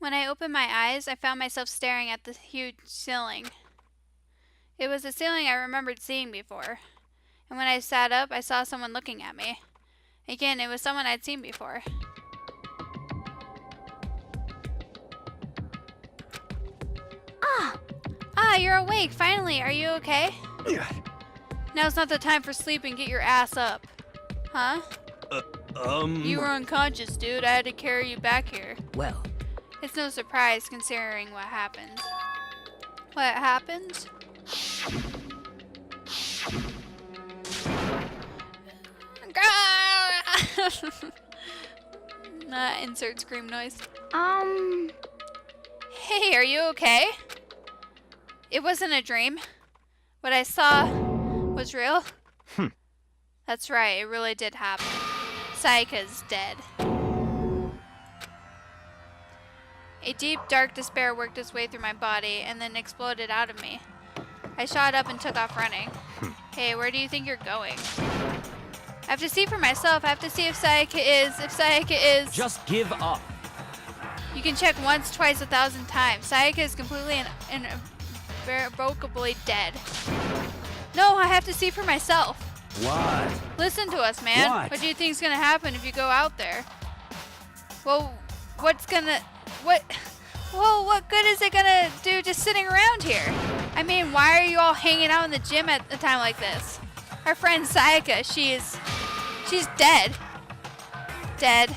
When I opened my eyes, I found myself staring at the huge ceiling. It was a ceiling I remembered seeing before. And when I sat up, I saw someone looking at me. Again, it was someone I'd seen before. Ah, you're awake, finally. Are you okay? Now's not the time for sleeping. Get your ass up. Huh? You were unconscious, dude. I had to carry you back here. Well. It's no surprise considering what happened. What happened? Insert scream noise. Hey, are you okay? It wasn't a dream. What I saw was real. That's right, it really did happen. Sayaka's dead. A deep, dark despair worked its way through my body and then exploded out of me. I shot up and took off running. Hey, where do you think you're going? I have to see for myself. I have to see if Sayaka is... Just give up. You can check once, twice, 1,000 times. Sayaka is completely and irrevocably dead. No, I have to see for myself. What? Listen to us, man. What do you think's gonna happen if you go out there? Well, what good is it gonna do just sitting around here? I mean, why are you all hanging out in the gym at a time like this? Our friend Sayaka, she's dead. Dead.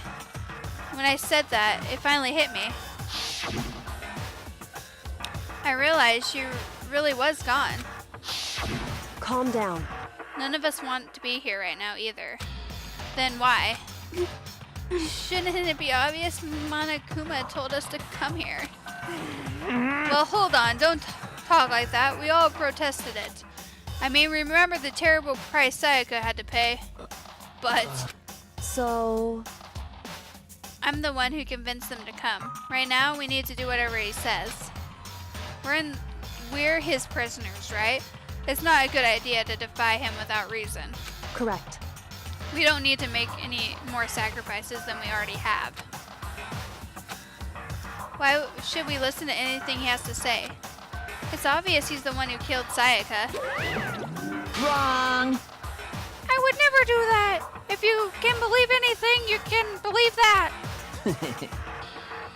When I said that, it finally hit me. I realized she really was gone. Calm down. None of us want to be here right now either. Then why? Shouldn't it be obvious Monokuma told us to come here? Well, hold on. Don't talk like that. We all protested it. I mean, remember the terrible price Sayaka had to pay. But... So... I'm the one who convinced them to come. Right now, we need to do whatever he says. We're his prisoners, right? It's not a good idea to defy him without reason. Correct. We don't need to make any more sacrifices than we already have. Why should we listen to anything he has to say? It's obvious he's the one who killed Sayaka. Wrong. I would never do that. If you can believe anything, you can believe that.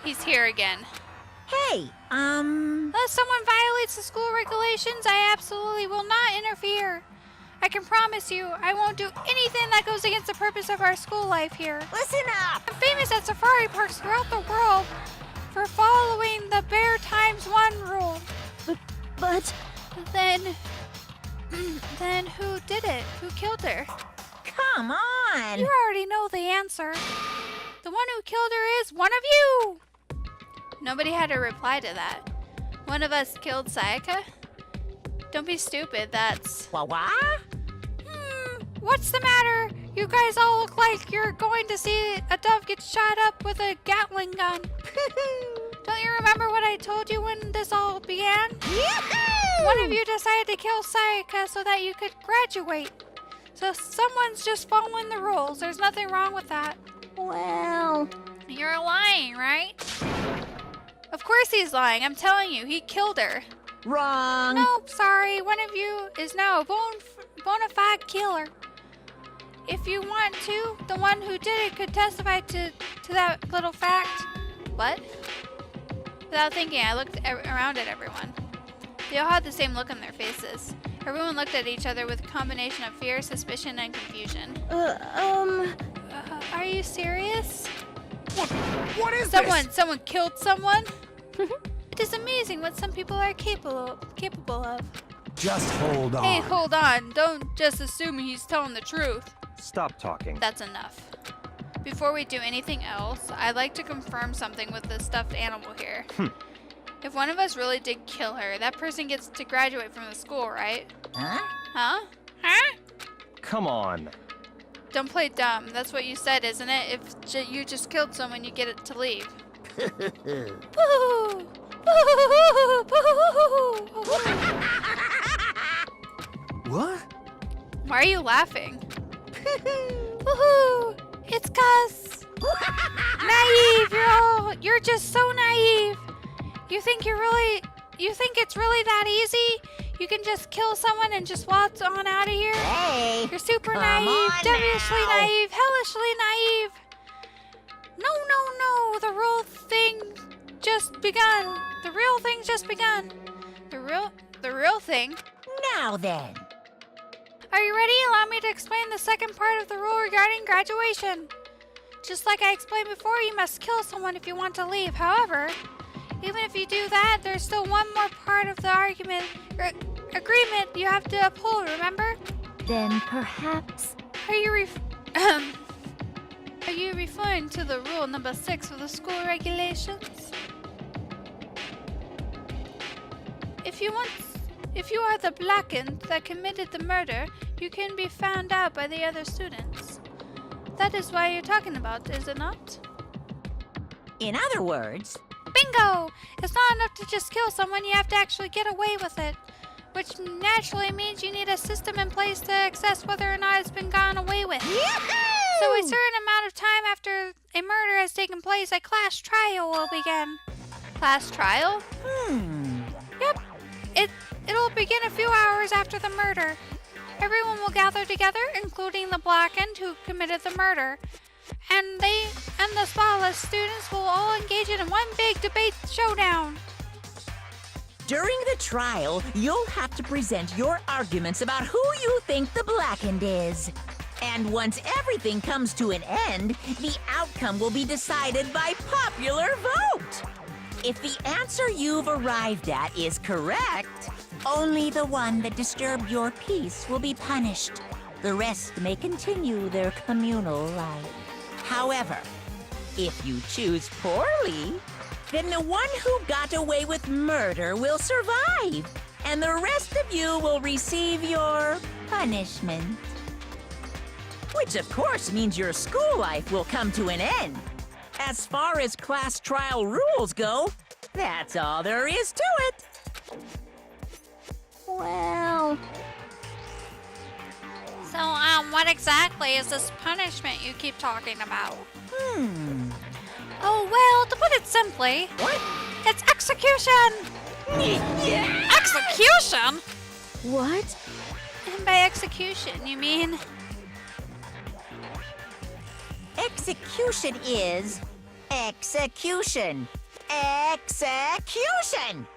He's here again. Hey, Unless someone violates the school regulations, I absolutely will not interfere. I can promise you, I won't do anything that goes against the purpose of our school life here. Listen up! I'm famous at safari parks throughout the world for following the Bear Times 1 rule. But... Then who did it? Who killed her? Come on! You already know the answer. The one who killed her is one of you! Nobody had a reply to that. One of us killed Sayaka? Don't be stupid, that's... What? What's the matter? You guys all look like you're going to see a dove get shot up with a Gatling gun. Don't you remember what I told you when this all began? One of you decided to kill Sayaka so that you could graduate. So someone's just following the rules. There's nothing wrong with that. Well... You're lying, right? Of course he's lying. I'm telling you, he killed her. Wrong. Nope, sorry. One of you is now a bona fide killer. If you want to, the one who did it could testify to that little fact. What? Without thinking, I looked around at everyone. They all had the same look on their faces. Everyone looked at each other with a combination of fear, suspicion, and confusion. Are you serious? What is this? Someone killed someone? It is amazing what some people are capable of. Just hold on. Hey, hold on. Don't just assume he's telling the truth. Stop talking. That's enough. Before we do anything else, I'd like to confirm something with the stuffed animal here. If one of us really did kill her, that person gets to graduate from the school, right? Huh? Huh? Huh? Come on. Don't play dumb. That's what you said, isn't it? If you just killed someone, you get it to leave. Boo! Boo! Boo! What? Why are you laughing? Woohoo! It's 'cause naive. You're just so naive. You think it's really that easy? You can just kill someone and just waltz on out of here? Hey, You're super come naive, on devilishly now. naive, hellishly naive. No, the real thing just begun. The real thing's just begun. The real thing? Now then. Are you ready? Allow me to explain the second part of the rule regarding graduation. Just like I explained before, you must kill someone if you want to leave. However, even if you do that, there's still one more part of the agreement you have to uphold, remember? Then perhaps. Are you referring to the rule number 6 of the school regulations? If you are the blackened that committed the murder, you can be found out by the other students. That is why you're talking about, is it not? In other words, Bingo! It's not enough to just kill someone, you have to actually get away with it. Which naturally means you need a system in place to assess whether or not it's been gotten away with. So a certain amount of time after a murder has taken place, a class trial will begin. Class trial? Yep. It'll begin a few hours after the murder. Everyone will gather together, including the blackened who committed the murder. And the spotless students will all engage in one big debate showdown. during the trial, you'll have to present your arguments about who you think the blackened is. And once everything comes to an end, the outcome will be decided by popular vote. If the answer you've arrived at is correct, only the one that disturbed your peace will be punished. The rest may continue their communal life. However, if you choose poorly, then the one who got away with murder will survive, and the rest of you will receive your punishment. Which, of course, means your school life will come to an end. As far as class trial rules go, that's all there is to it. Well, So, what exactly is this punishment you keep talking about? Oh, well, to put it simply, What? it's execution! Execution? what? And by execution, you mean... Execution is execution. Execution!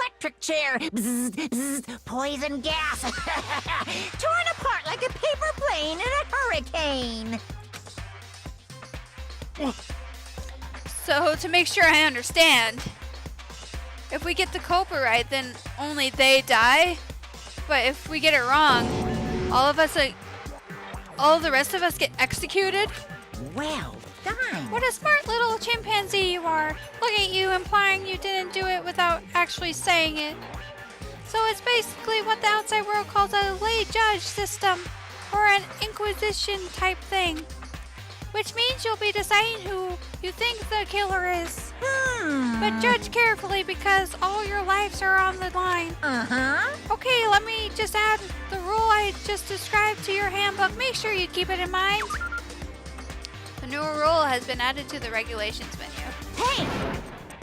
Electric chair. Bzz, bzz, poison gas. Torn apart like a paper plane in a hurricane. So, to make sure I understand, if we get the culprit right, then only they die? But if we get it wrong, all the rest of us get executed? Well done. What a smart little chimpanzee you are. Look at you, implying you didn't do it without actually saying it. So it's basically what the outside world calls a lay judge system, or an inquisition type thing. Which means you'll be deciding who you think the killer is. But judge carefully because all your lives are on the line. Okay, let me just add the rule I just described to your handbook. Make sure you keep it in mind. The new rule has been added to the regulations menu. Hey!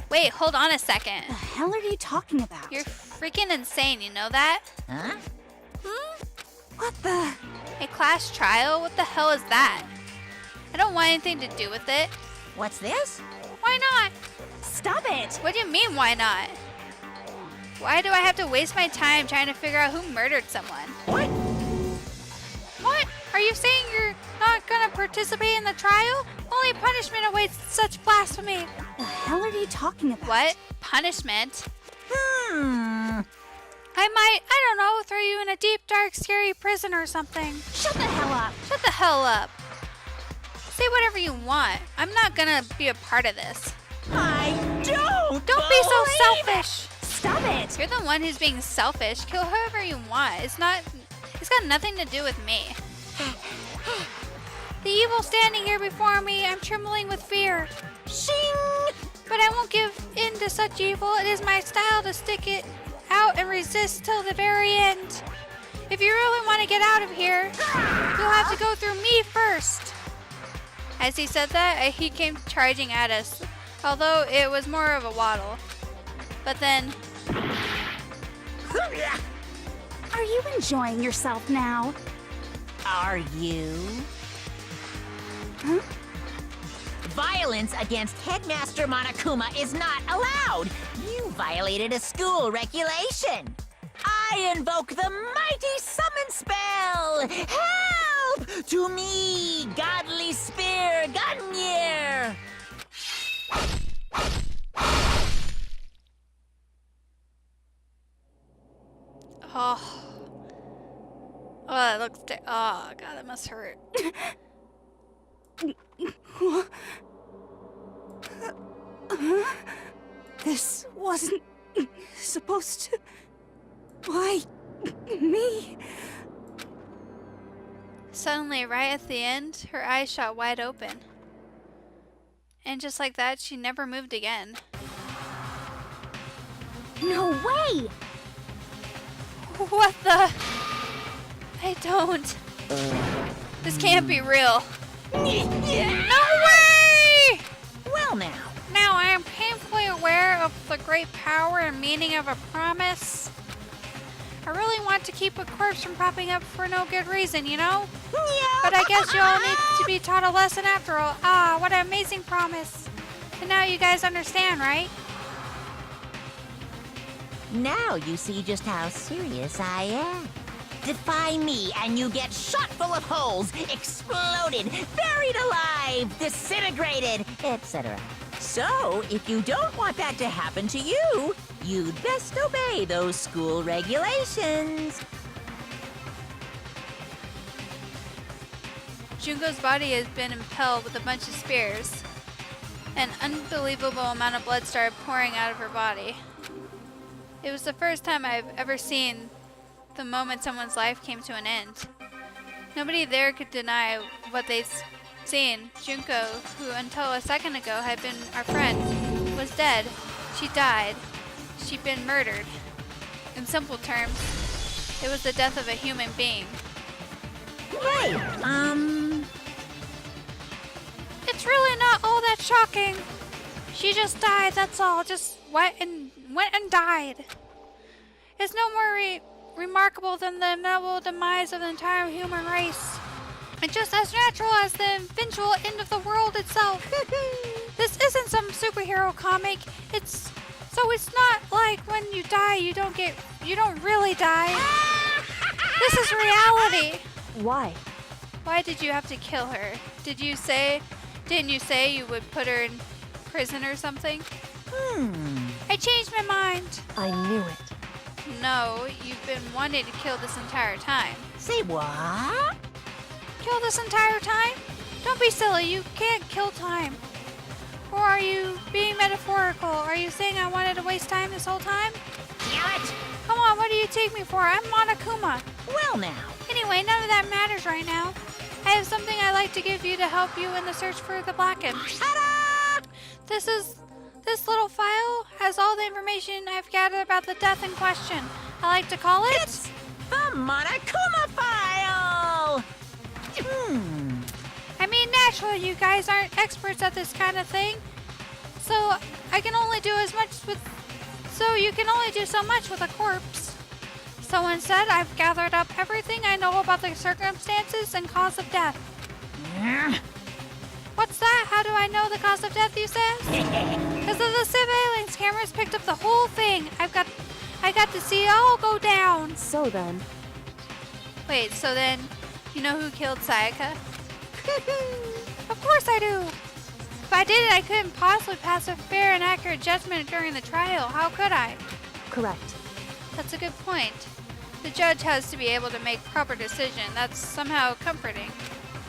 Wait, hold on a second. The hell are you talking about? You're freaking insane, you know that? Huh? What the? A class trial? What the hell is that? I don't want anything to do with it. What's this? Why not? Stop it! What do you mean, why not? Why do I have to waste my time trying to figure out who murdered someone? What? What? Are you saying you're not gonna participate in the trial? Only punishment awaits such blasphemy. The hell are you talking about? What? Punishment? I might, I don't know, throw you in a deep, dark, scary prison or something. Shut the hell up! Shut the hell up. Say whatever you want. I'm not gonna be a part of this. I don't Don't be so believe selfish. Stop it! You're the one who's being selfish. Kill whoever you want. It's got nothing to do with me. The evil standing here before me, I'm trembling with fear. Shing! But I won't give in to such evil. It is my style to stick it out and resist till the very end. If you really want to get out of here, you'll have to go through me first. As he said that, he came charging at us, although it was more of a waddle. But then, Are you enjoying yourself now? Are you? Huh? Violence against Headmaster Monokuma is not allowed. You violated a school regulation. I invoke the mighty summon spell. Help! To me, godly spear, Gungnir! oh. Oh, that looks oh, God, that must hurt. This wasn't supposed to. Why me? Suddenly, right at the end, her eyes shot wide open. And just like that, she never moved again. No way! What the? I don't. This can't be real. No way! Well now. Now I am painfully aware of the great power and meaning of a promise. I really want to keep a corpse from popping up for no good reason, you know? But I guess you all need to be taught a lesson after all. Ah, what an amazing promise. And now you guys understand, right? Now you see just how serious I am. Defy me and you get shot full of holes, exploded, buried alive, disintegrated, etc. So, if you don't want that to happen to you, you'd best obey those school regulations. Junko's body has been impaled with a bunch of spears. An unbelievable amount of blood started pouring out of her body. It was the first time I've ever seen the moment someone's life came to an end. Nobody there could deny what they'd seen. Junko, who until a second ago had been our friend, was dead. She died. She'd been murdered. In simple terms, it was the death of a human being. Hey, It's really not all that shocking. She just died, that's all. Just went and died. It's no more remarkable than the inevitable demise of the entire human race. And just as natural as the eventual end of the world itself. This isn't some superhero comic. It's not like when you die you don't really die. This is reality. Why? Why did you have to kill her? Didn't you say you would put her in prison or something? I changed my mind. I knew it. No, you've been wanting to kill this entire time. Say what? Kill this entire time? Don't be silly, you can't kill time. Or are you being metaphorical? Are you saying I wanted to waste time this whole time? Damn it! Come on, what do you take me for? I'm Monokuma. Well now. Anyway, none of that matters right now. I have something I'd like to give you to help you in the search for the Blackened. Ta-da! This little file has all the information I've gathered about the death in question. I like to call it... It's the Monokuma file! I mean, naturally, you guys aren't experts at this kind of thing. So you can only do so much with a corpse. So instead, I've gathered up everything I know about the circumstances and cause of death. What's that? How do I know the cause of death, you says? Because of the surveillance cameras picked up the whole thing. I got to see it all go down. So then. Wait, so then, you know who killed Sayaka? Of course I do. If I did it, I couldn't possibly pass a fair and accurate judgment during the trial. How could I? Correct. That's a good point. The judge has to be able to make proper decision. That's somehow comforting.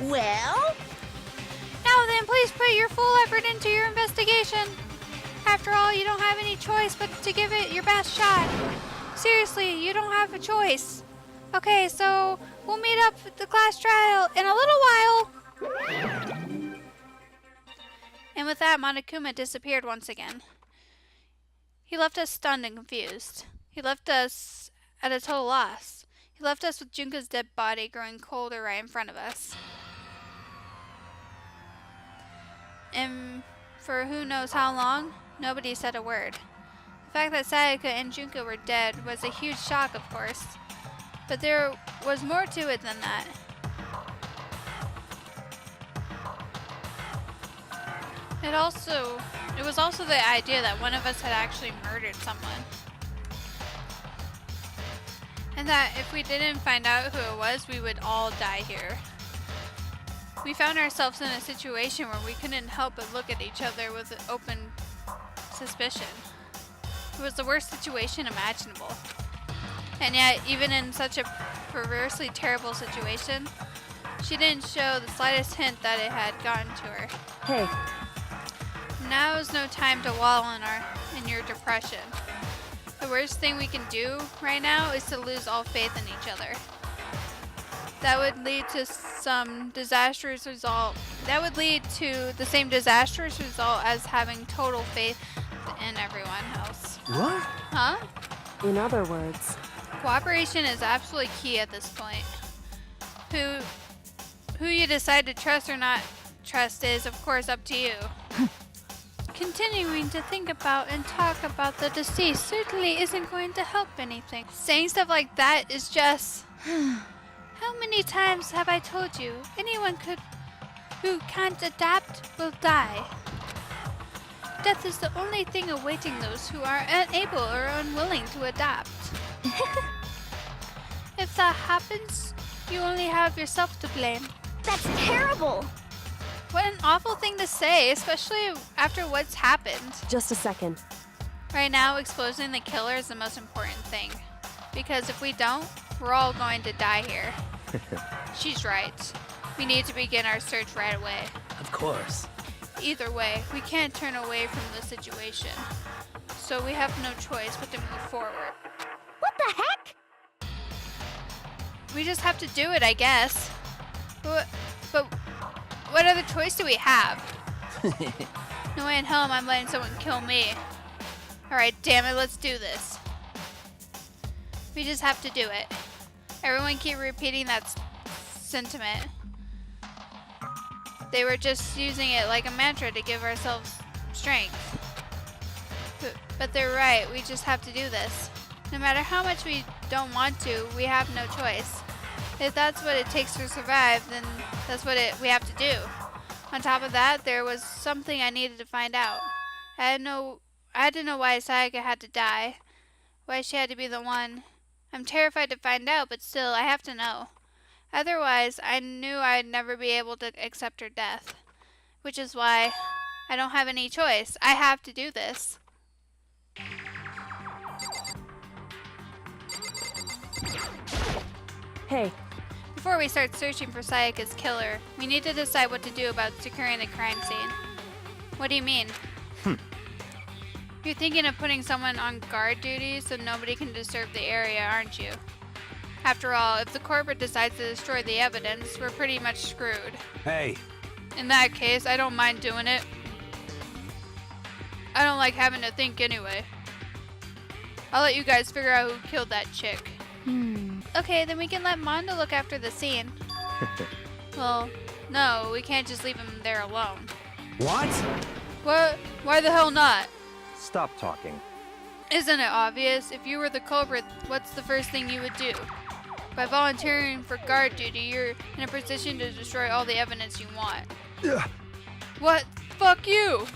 Well? Now then, please put your full effort into your investigation. After all, you don't have any choice but to give it your best shot. Seriously, you don't have a choice. Okay, so we'll meet up at the class trial in a little while. And with that, Monokuma disappeared once again. He left us stunned and confused. He left us at a total loss. He left us with Junko's dead body growing colder right in front of us. And for who knows how long, nobody said a word. fact that Sayaka and Junko were dead was a huge shock, of course. But there was more to it than that. It was also the idea that one of us had actually murdered someone. And that if we didn't find out who it was, we would all die here. We found ourselves in a situation where we couldn't help but look at each other with open suspicion. It was the worst situation imaginable. And yet, even in such a perversely terrible situation, she didn't show the slightest hint that it had gotten to her. Hey, Now is no time to wallow in your depression. The worst thing we can do right now is to lose all faith in each other. That would lead to some disastrous result. That would lead to the same disastrous result as having total faith in everyone else. What? Huh? in other words, Cooperation is absolutely key at this point. Who you decide to trust or not trust is, of course, up to you. Continuing to think about and talk about the deceased certainly isn't going to help anything. Saying stuff like that is just... How many times have I told you, anyone who can't adapt will die. Death is the only thing awaiting those who are unable or unwilling to adapt. If that happens, you only have yourself to blame. that's terrible! What an awful thing to say, especially after what's happened. Just a second. Right now, exposing the killer is the most important thing. Because if we don't, we're all going to die here. She's right. We need to begin our search right away. Of course. Either way, we can't turn away from the situation. So we have no choice but to move forward. What the heck? We just have to do it, I guess. But what other choice do we have? No way in hell am I letting someone kill me. Alright, damn it, let's do this. We just have to do it. Everyone keep repeating that sentiment. They were just using it like a mantra to give ourselves strength. But they're right, we just have to do this. No matter how much we don't want to, we have no choice. If that's what it takes to survive, then that's what we have to do. On top of that, there was something I needed to find out. I had to know why Sayaka had to die. Why she had to be the one. I'm terrified to find out, but still, I have to know. Otherwise, I knew I'd never be able to accept her death. Which is why I don't have any choice. I have to do this. Hey, Before we start searching for Sayaka's killer, we need to decide what to do about securing the crime scene. What do you mean? You're thinking of putting someone on guard duty so nobody can disturb the area, aren't you? After all, if the corporate decides to destroy the evidence, we're pretty much screwed. Hey, In that case, I don't mind doing it. I don't like having to think anyway. I'll let you guys figure out who killed that chick. Okay, then we can let Mondo look after the scene. Well, no, we can't just leave him there alone. what? What? Why the hell not? Stop talking. Isn't it obvious? If you were the culprit, what's the first thing you would do? By volunteering for guard duty, you're in a position to destroy all the evidence you want. Ugh. What? Fuck you!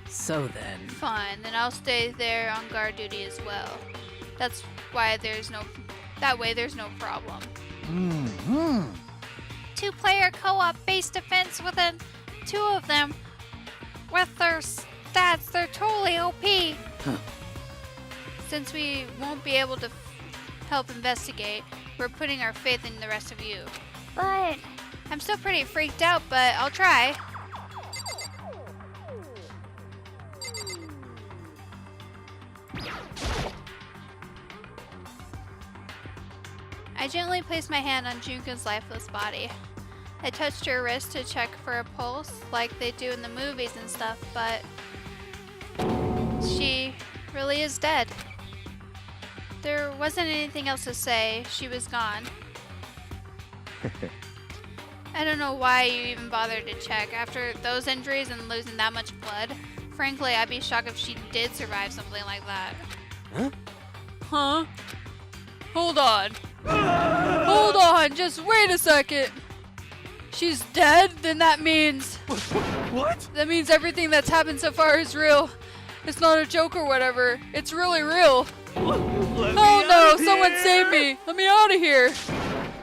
So then, Fine, then I'll stay there on guard duty as well. That way there's no problem. Two-player co-op base defense within two of them. With their stats, they're totally OP. Since we won't be able to help investigate, we're putting our faith in the rest of you. but I'm still pretty freaked out, but I'll try. I gently placed my hand on Junko's lifeless body. I touched her wrist to check for a pulse, like they do in the movies and stuff, but she really is dead. There wasn't anything else to say. She was gone. I don't know why you even bothered to check. After those injuries and losing that much blood, frankly, I'd be shocked if she did survive something like that. Huh? Hold on. Hold on, just wait a second. She's dead? Then that means... What? That means everything that's happened so far is real. It's not a joke or whatever. It's really real. Oh no, someone save me. Let me out of here.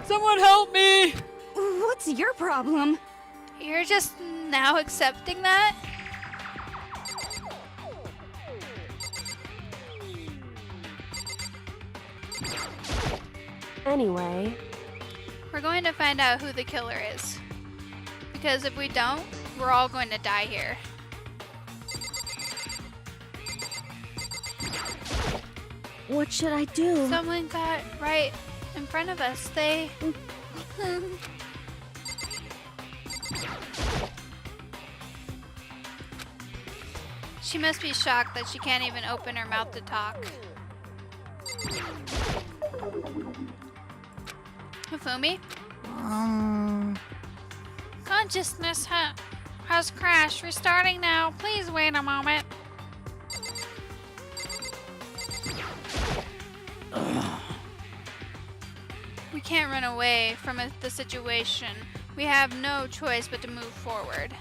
Someone help me. What's your problem? You're just now accepting that? Anyway, We're going to find out who the killer is. Because if we don't, we're all going to die here. what should I do? Someone got right in front of us. They... She must be shocked that she can't even open her mouth to talk. Hifumi? Consciousness has crashed. Restarting now. Please wait a moment. We can't run away from the situation. We have no choice but to move forward.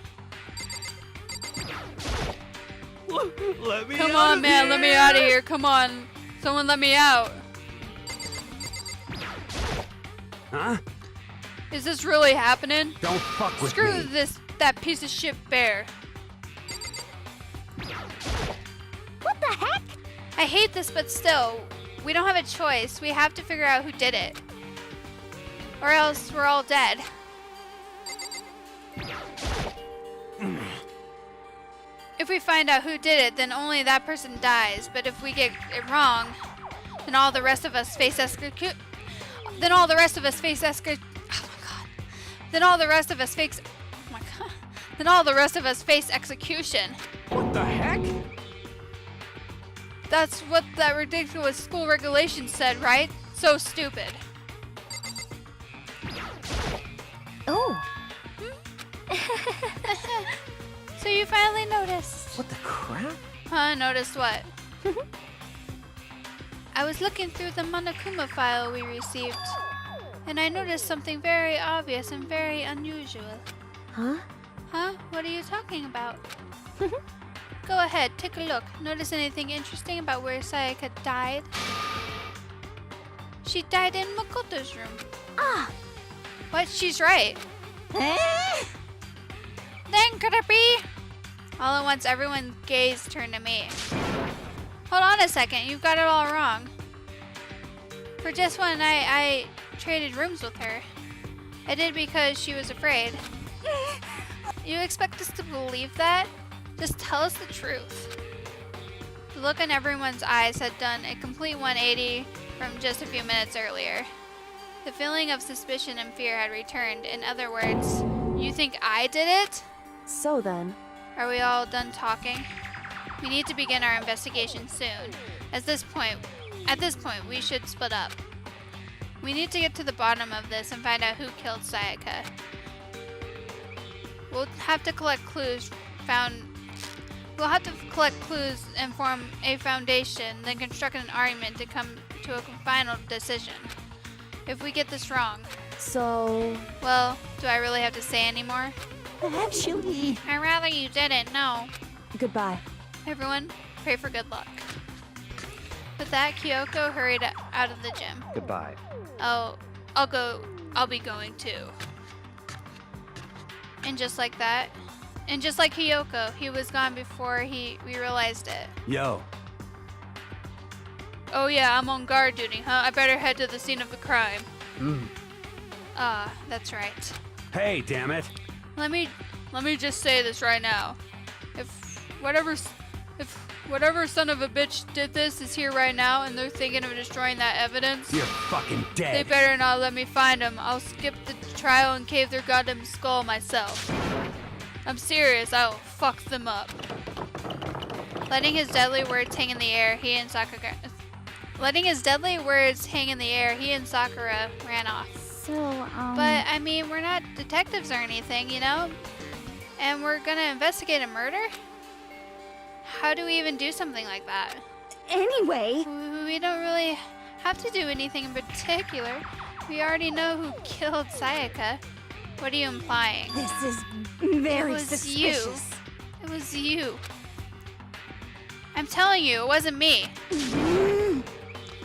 Let me Come out on, of man. here. Let me out of here. Come on. Someone let me out. Huh? Is this really happening? Don't fuck with Screw me. that piece of shit bear. What the heck? I hate this, but still, we don't have a choice. We have to figure out who did it. Or else we're all dead. If we find out who did it, then only that person dies. But if we get it wrong, then all the rest of us face execution. Then all the rest of us face execution. Oh my god. Then all the rest of us face. Oh my god. Then all the rest of us face execution. What the heck? That's what that ridiculous school regulation said, right? So stupid. Oh, So you finally noticed. What the crap? Huh? Noticed what? I was looking through the Monokuma file we received, and I noticed something very obvious and very unusual. huh? Huh? What are you talking about? Go ahead, take a look. Notice anything interesting about where Sayaka died? She died in Makoto's room. Ah, What? She's right. Eh? Then could it be? All at once, everyone's gaze turned to me. Hold on a second, you've got it all wrong. For just one night, I traded rooms with her. I did because she was afraid. You expect us to believe that? Just tell us the truth. The look in everyone's eyes had done a complete 180 from just a few minutes earlier. The feeling of suspicion and fear had returned. In other words, you think I did it? so then. Are we all done talking? We need to begin our investigation soon. At this point, we should split up. We need to get to the bottom of this and find out who killed Sayaka. We'll have to collect clues and form a foundation, then construct an argument to come to a final decision. If we get this wrong, So, well, do I really have to say any more? Actually, I'd rather you didn't, no. goodbye. Everyone, pray for good luck. With that, Kyoko hurried out of the gym. Goodbye. Oh, I'll be going too. And just like that, and just like Kyoko, he was gone before we realized it. Yo. Oh yeah, I'm on guard duty, huh? I better head to the scene of the crime. That's right. Hey, damn it. Let me just say this right now. If whatever son of a bitch did this is here right now and they're thinking of destroying that evidence, You're fucking they dead. better not let me find them. I'll skip the trial and cave their goddamn skull myself. I'm serious, I'll fuck them up. Letting his deadly words hang in the air, he and Sakura ran off. So, But, I mean, we're not detectives or anything, you know? And we're gonna investigate a murder? How do we even do something like that? Anyway, We don't really have to do anything in particular. We already know who killed Sayaka. What are you implying? this is very It was suspicious. It was you. I'm telling you, it wasn't me.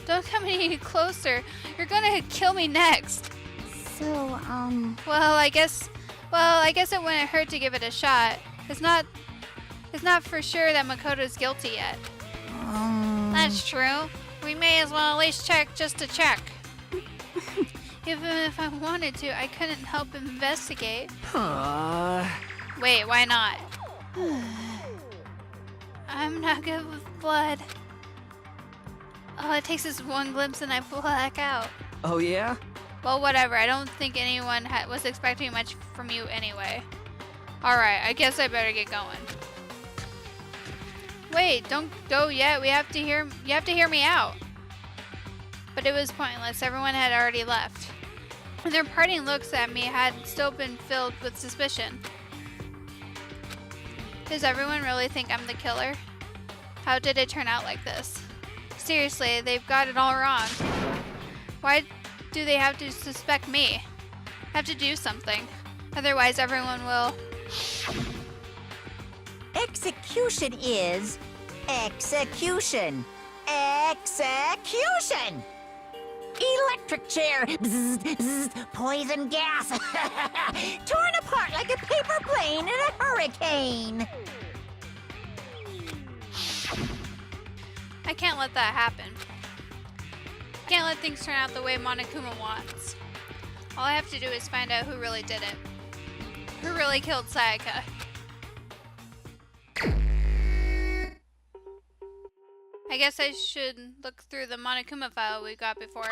Don't come any closer. You're gonna kill me next. So, Well, I guess it wouldn't hurt to give it a shot. It's not for sure that Makoto's guilty yet. That's true. We may as well at least check just to check. Even if I wanted to, I couldn't help investigate. Wait, why not? I'm not good with blood. All it takes is one glimpse and I black out. Oh yeah? Well, whatever. I don't think anyone was expecting much from you anyway. Alright, I guess I better get going. Wait, don't go yet. You have to hear me out. But it was pointless. Everyone had already left. And their parting looks at me had still been filled with suspicion. Does everyone really think I'm the killer? How did it turn out like this? Seriously, they've got it all wrong. Why do they have to suspect me? I have to do something. Otherwise, everyone will... Execution is execution. Execution! Electric chair. Bzz, bzz, poison gas. Torn apart like a paper plane in a hurricane. I can't let that happen. Can't let things turn out the way Monokuma wants. All I have to do is find out who really did it. Who really killed Sayaka. I guess I should look through the Monokuma file we got before.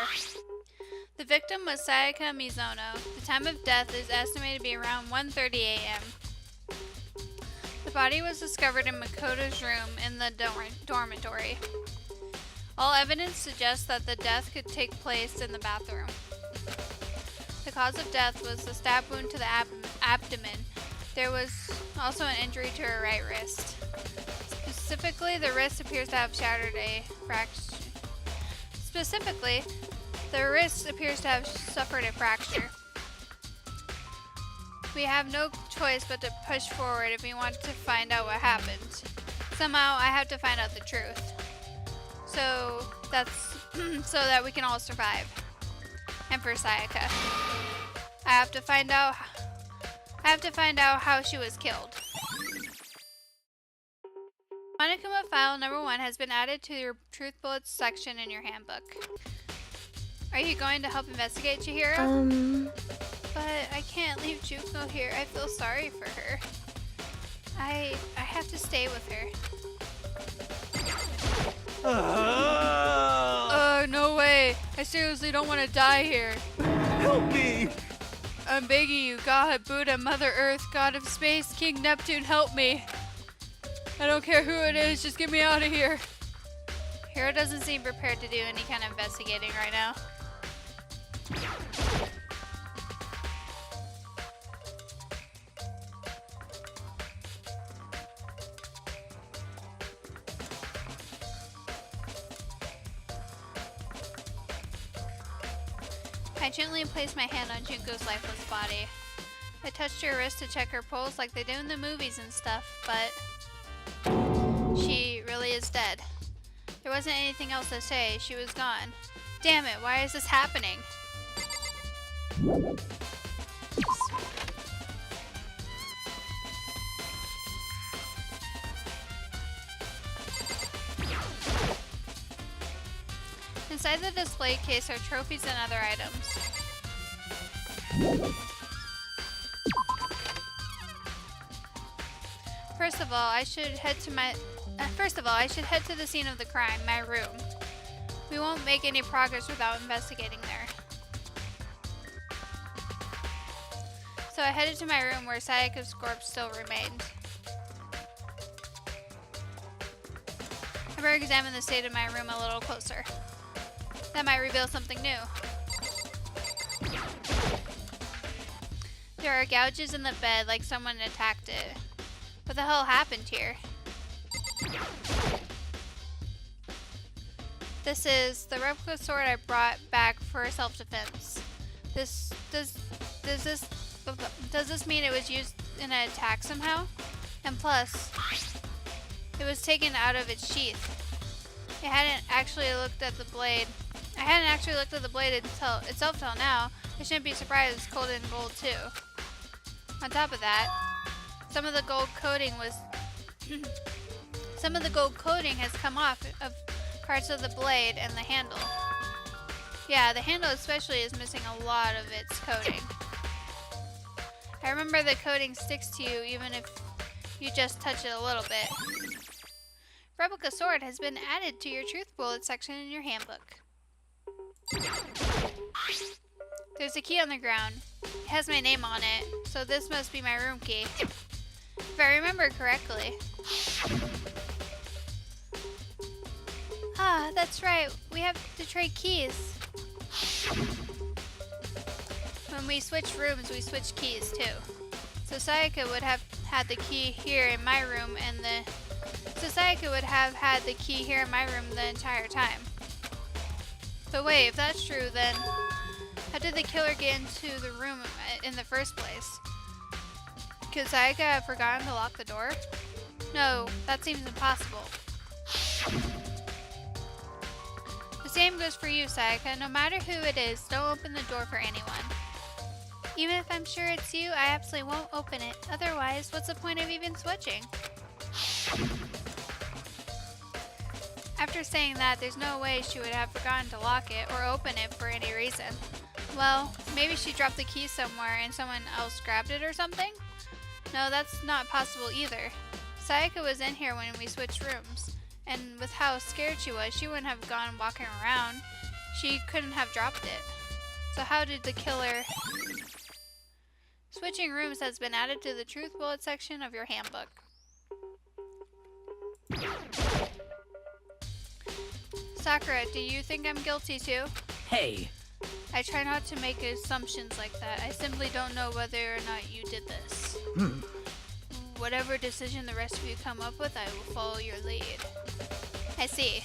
The victim was Sayaka Mizono. The time of death is estimated to be around 1:30 a.m. The body was discovered in Makoto's room in the dormitory. All evidence suggests that the death could take place in the bathroom. The cause of death was a stab wound to the abdomen. There was also an injury to her right wrist. Specifically, the wrist appears to have shattered a fracture. Specifically, the wrist appears to have suffered a fracture. We have no choice but to push forward if we want to find out what happened. Somehow, I have to find out the truth. So that we can all survive. And for Sayaka, I have to find out how she was killed. Monokuma file number 1 has been added to your truth bullets section in your handbook. Are you going to help investigate, Chihiro? But I can't leave Juko here. I feel sorry for her. I have to stay with her. No way. I seriously don't want to die here. Help me! I'm begging you, God, Buddha, Mother Earth, God of Space, King Neptune, help me. I don't care who it is, just get me out of here. Hiro doesn't seem prepared to do any kind of investigating right now. I gently placed my hand on Junko's lifeless body. I touched her wrist to check her pulse like they do in the movies and stuff, but she really is dead. There wasn't anything else to say. She was gone. Damn it, why is this happening? Inside the display case are trophies and other items. First of all, I should head to the scene of the crime, my room. We won't make any progress without investigating there. So I headed to my room where Sayaka's corpse still remained. I better examine the state of my room a little closer. That might reveal something new. There are gouges in the bed like someone attacked it. What the hell happened here? This is the replica sword I brought back for self-defense. Does this mean it was used in an attack somehow? And plus, it was taken out of its sheath. I hadn't actually looked at the blade itself till now. I shouldn't be surprised it's coated in gold too. On top of that, some of the gold coating has come off of parts of the blade and the handle. Yeah, the handle especially is missing a lot of its coating. I remember the coating sticks to you even if you just touch it a little bit. Replica sword has been added to your truth bullet section in your handbook. There's a key on the ground. It has my name on it, so this must be my room key. If I remember correctly. Ah, that's right. We have to trade keys. When we switch rooms, we switch keys too. So Sayaka would have had the key here in my room the entire time. But wait, if that's true, then how did the killer get into the room in the first place? Could Sayaka have forgotten to lock the door? No, that seems impossible. The same goes for you, Sayaka. No matter who it is, don't open the door for anyone. Even if I'm sure it's you, I absolutely won't open it. Otherwise, what's the point of even switching? After saying that, there's no way she would have forgotten to lock it or open it for any reason. Well, maybe she dropped the key somewhere and someone else grabbed it or something? No, that's not possible either. Sayaka was in here when we switched rooms, and with how scared she was, she wouldn't have gone walking around. She couldn't have dropped it. So how did the killer... Switching rooms has been added to the truth bullet section of your handbook. Sakura, do you think I'm guilty too? Hey, I try not to make assumptions like that. I simply don't know whether or not you did this. Whatever decision the rest of you come up with, I will follow your lead. I see.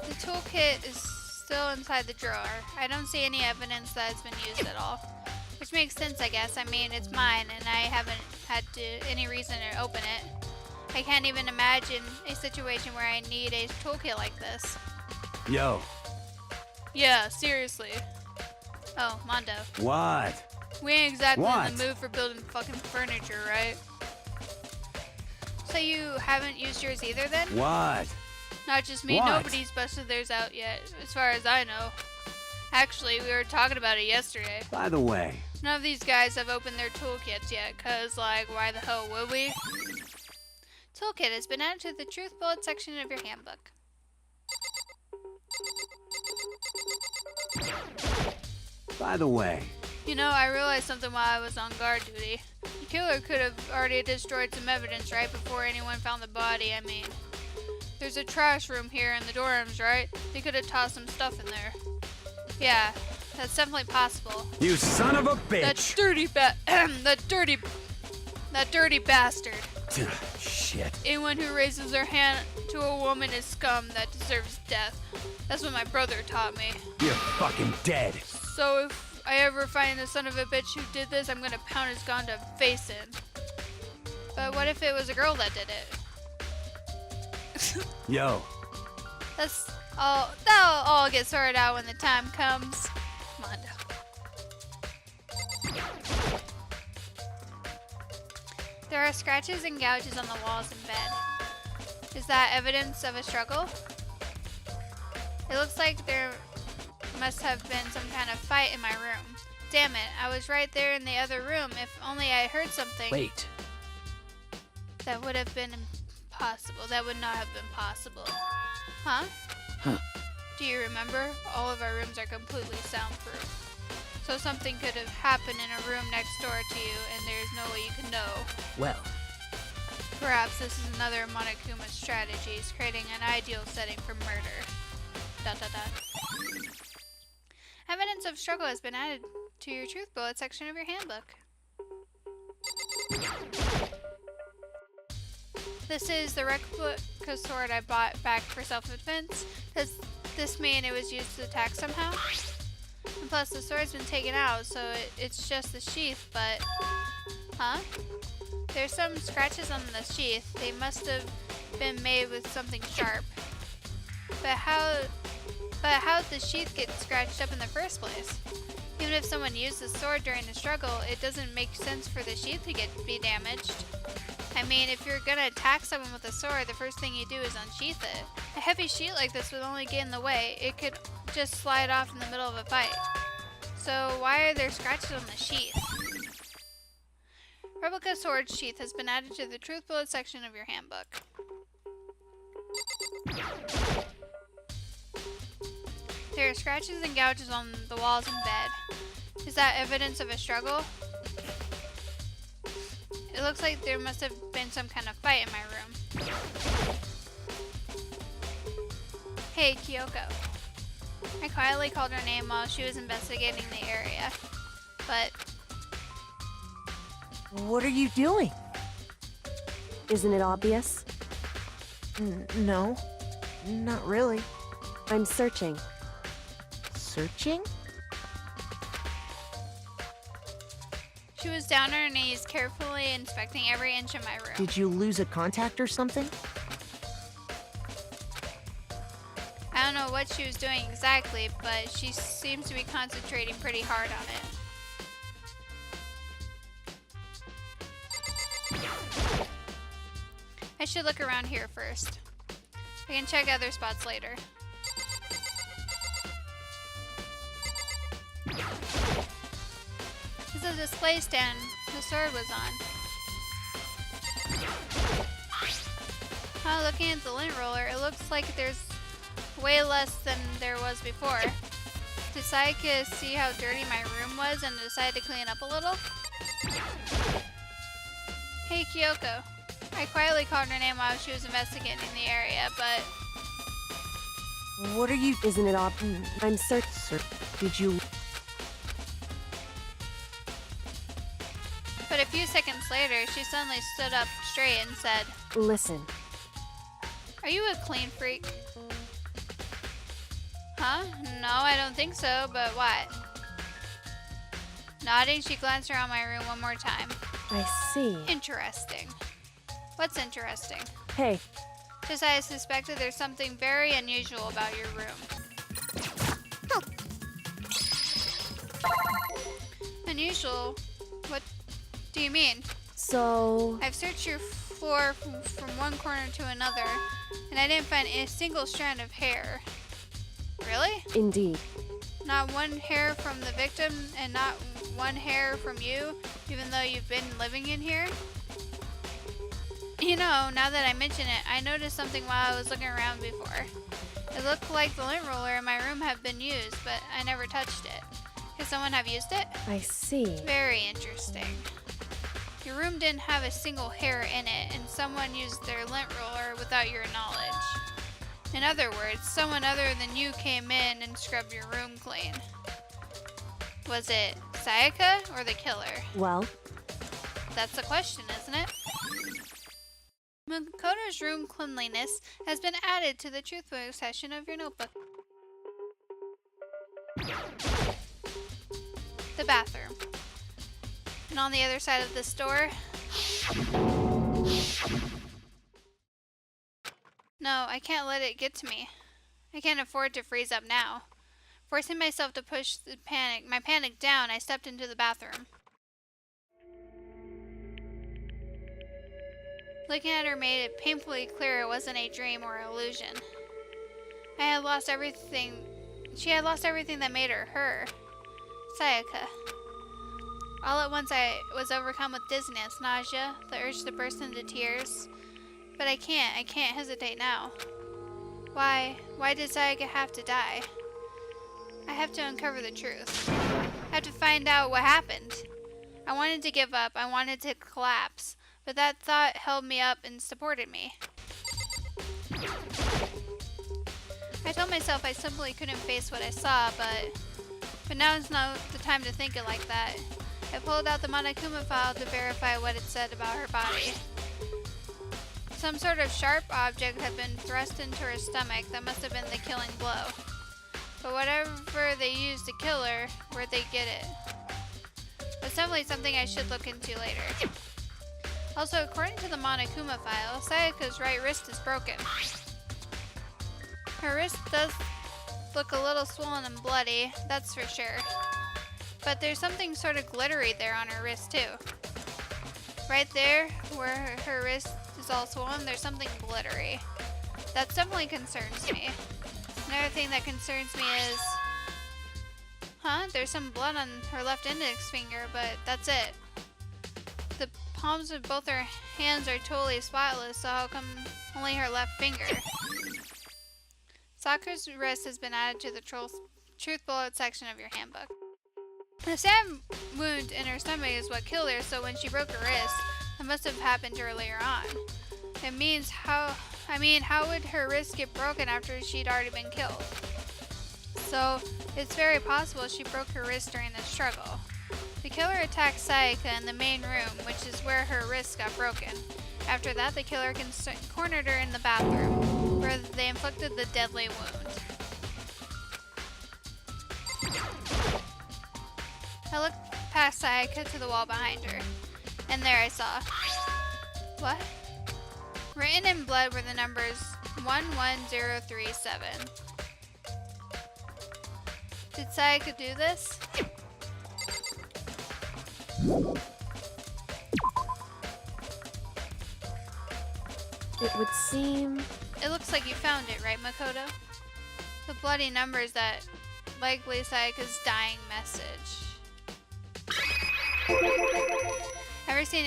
The toolkit is still inside the drawer. I don't see any evidence that it's been used at all. Which makes sense, I guess. I mean, it's mine, and I haven't had any reason to open it. I can't even imagine a situation where I need a toolkit like this. Yo. Yeah, seriously. Oh, Mondo. What? We ain't exactly What? in the mood for building fucking furniture, right? So you haven't used yours either then? What? Not just me, What? nobody's busted theirs out yet, as far as I know. Actually, we were talking about it yesterday. By the way, None of these guys have opened their toolkits yet, cause like, why the hell would we? Toolkit has been added to the truth bullet section of your handbook. by the way, You know, I realized something while I was on guard duty. The killer could have already destroyed some evidence right before anyone found the body, I mean. There's a trash room here in the dorms, right? They could have tossed some stuff in there. Yeah, that's definitely possible. you son of a That bitch! dirty bastard. Shit. Anyone who raises their hand to a woman is scum that deserves death. That's what my brother taught me. You're fucking dead. So if I ever find the son of a bitch who did this, I'm gonna pound his goddamn face in. But what if it was a girl that did it? Yo. That'll all get sorted out when the time comes. Mondo. There are scratches and gouges on the walls and bed. Is that evidence of a struggle? It looks like there must have been some kind of fight in my room. Damn it, I was right there in the other room. If only I heard something. wait. That would have been impossible. That would not have been possible. Huh? Huh. Do you remember? All of our rooms are completely soundproof. So something could have happened in a room next door to you, and there's no way you can know. Well, Perhaps this is another of Monokuma's strategies, creating an ideal setting for murder. ... of struggle has been added to your truth bullet section of your handbook. This is the replica sword I bought back for self-defense. Does this mean it was used to attack somehow? And plus, the sword's been taken out, so it's just the sheath, but... Huh? There's some scratches on the sheath. They must have been made with something sharp. But how'd the sheath get scratched up in the first place? Even if someone used the sword during the struggle, it doesn't make sense for the sheath to be damaged. I mean, if you're gonna attack someone with a sword, the first thing you do is unsheath it. A heavy sheath like this would only get in the way. It could just slide off in the middle of a fight. So why are there scratches on the sheath? Replica sword sheath has been added to the truth bullet section of your handbook. There are scratches and gouges on the walls and bed. Is that evidence of a struggle? It looks like there must have been some kind of fight in my room. Hey, Kyoko. I quietly called her name while she was investigating the area. But... What are you doing? Isn't it obvious? No, not really. I'm searching. Searching? she was down on her knees, carefully inspecting every inch of my room. Did you lose a contact or something? I don't know what she was doing exactly, but she seems to be concentrating pretty hard on it. I should look around here first. I can check other spots later. This is a display stand the sword was on. Looking at the lint roller, it looks like there's way less than there was before. Did Sayaka see how dirty my room was and decide to clean up a little? Hey, Kyoko. I quietly called her name while she was investigating the area, but... What are you... Isn't it obvious? I'm searching. Did you... But a few seconds later, she suddenly stood up straight and said, Listen. "Are you a clean freak?" Huh? No, I don't think so, but what? Nodding, she glanced around my room one more time. I see. Interesting. What's interesting? Hey, Just as I suspected, there's something very unusual about your room. Unusual? What do you mean? so... I've searched your floor from one corner to another, and I didn't find a single strand of hair. Really? Indeed. Not one hair from the victim, and not one hair from you, even though you've been living in here? You know, now that I mention it, I noticed something while I was looking around before. It looked like the lint roller in my room had been used, but I never touched it. Could someone have used it? I see. Very interesting. Your room didn't have a single hair in it, and someone used their lint roller without your knowledge. In other words, someone other than you came in and scrubbed your room clean. Was it Sayaka or the killer? Well, That's the question, isn't it? Makoto's room cleanliness has been added to the truth book section of your notebook. The bathroom. And on the other side of this door... No, I can't let it get to me. I can't afford to freeze up now. Forcing myself to push my panic down, I stepped into the bathroom. Looking at her made it painfully clear it wasn't a dream or illusion. I had lost everything. She had lost everything that made her her. Sayaka. All at once I was overcome with dizziness, nausea, the urge to burst into tears. But I can't hesitate now. Why did Sayaka have to die? I have to uncover the truth. I have to find out what happened. I wanted to give up, I wanted to collapse, but that thought held me up and supported me. I told myself I simply couldn't face what I saw, but But now is not the time to think it like that. I pulled out the Monokuma file to verify what it said about her body. Some sort of sharp object had been thrust into her stomach that must have been the killing blow. But whatever they used to kill her, where'd they get it? It's definitely something I should look into later. Also, according to the Monokuma file, Sayaka's right wrist is broken. Her wrist does look a little swollen and bloody, that's for sure. But there's something sort of glittery there on her wrist too. Right there, where her wrist is all swollen, there's something glittery. That definitely concerns me. Another thing that concerns me is... there's some blood on her left index finger, but that's it. The palms of both her hands are totally spotless, so how come only her left finger? Sakura's wrist has been added to the truth bullet section of your handbook. The stab wound in her stomach is what killed her, so when she broke her wrist, it must have happened earlier on. It means how would her wrist get broken after she'd already been killed? So, it's very possible she broke her wrist during the struggle. The killer attacked Sayaka in the main room, which is where her wrist got broken. After that, the killer cornered her in the bathroom, where they inflicted the deadly wound. I looked past Sayaka to the wall behind her, and there I saw... What? Written in blood were the numbers 11037. Did Sayaka do this? It would seem... It looks like you found it, right, Makoto? The bloody numbers that likely Sayaka's dying message. I've ever seen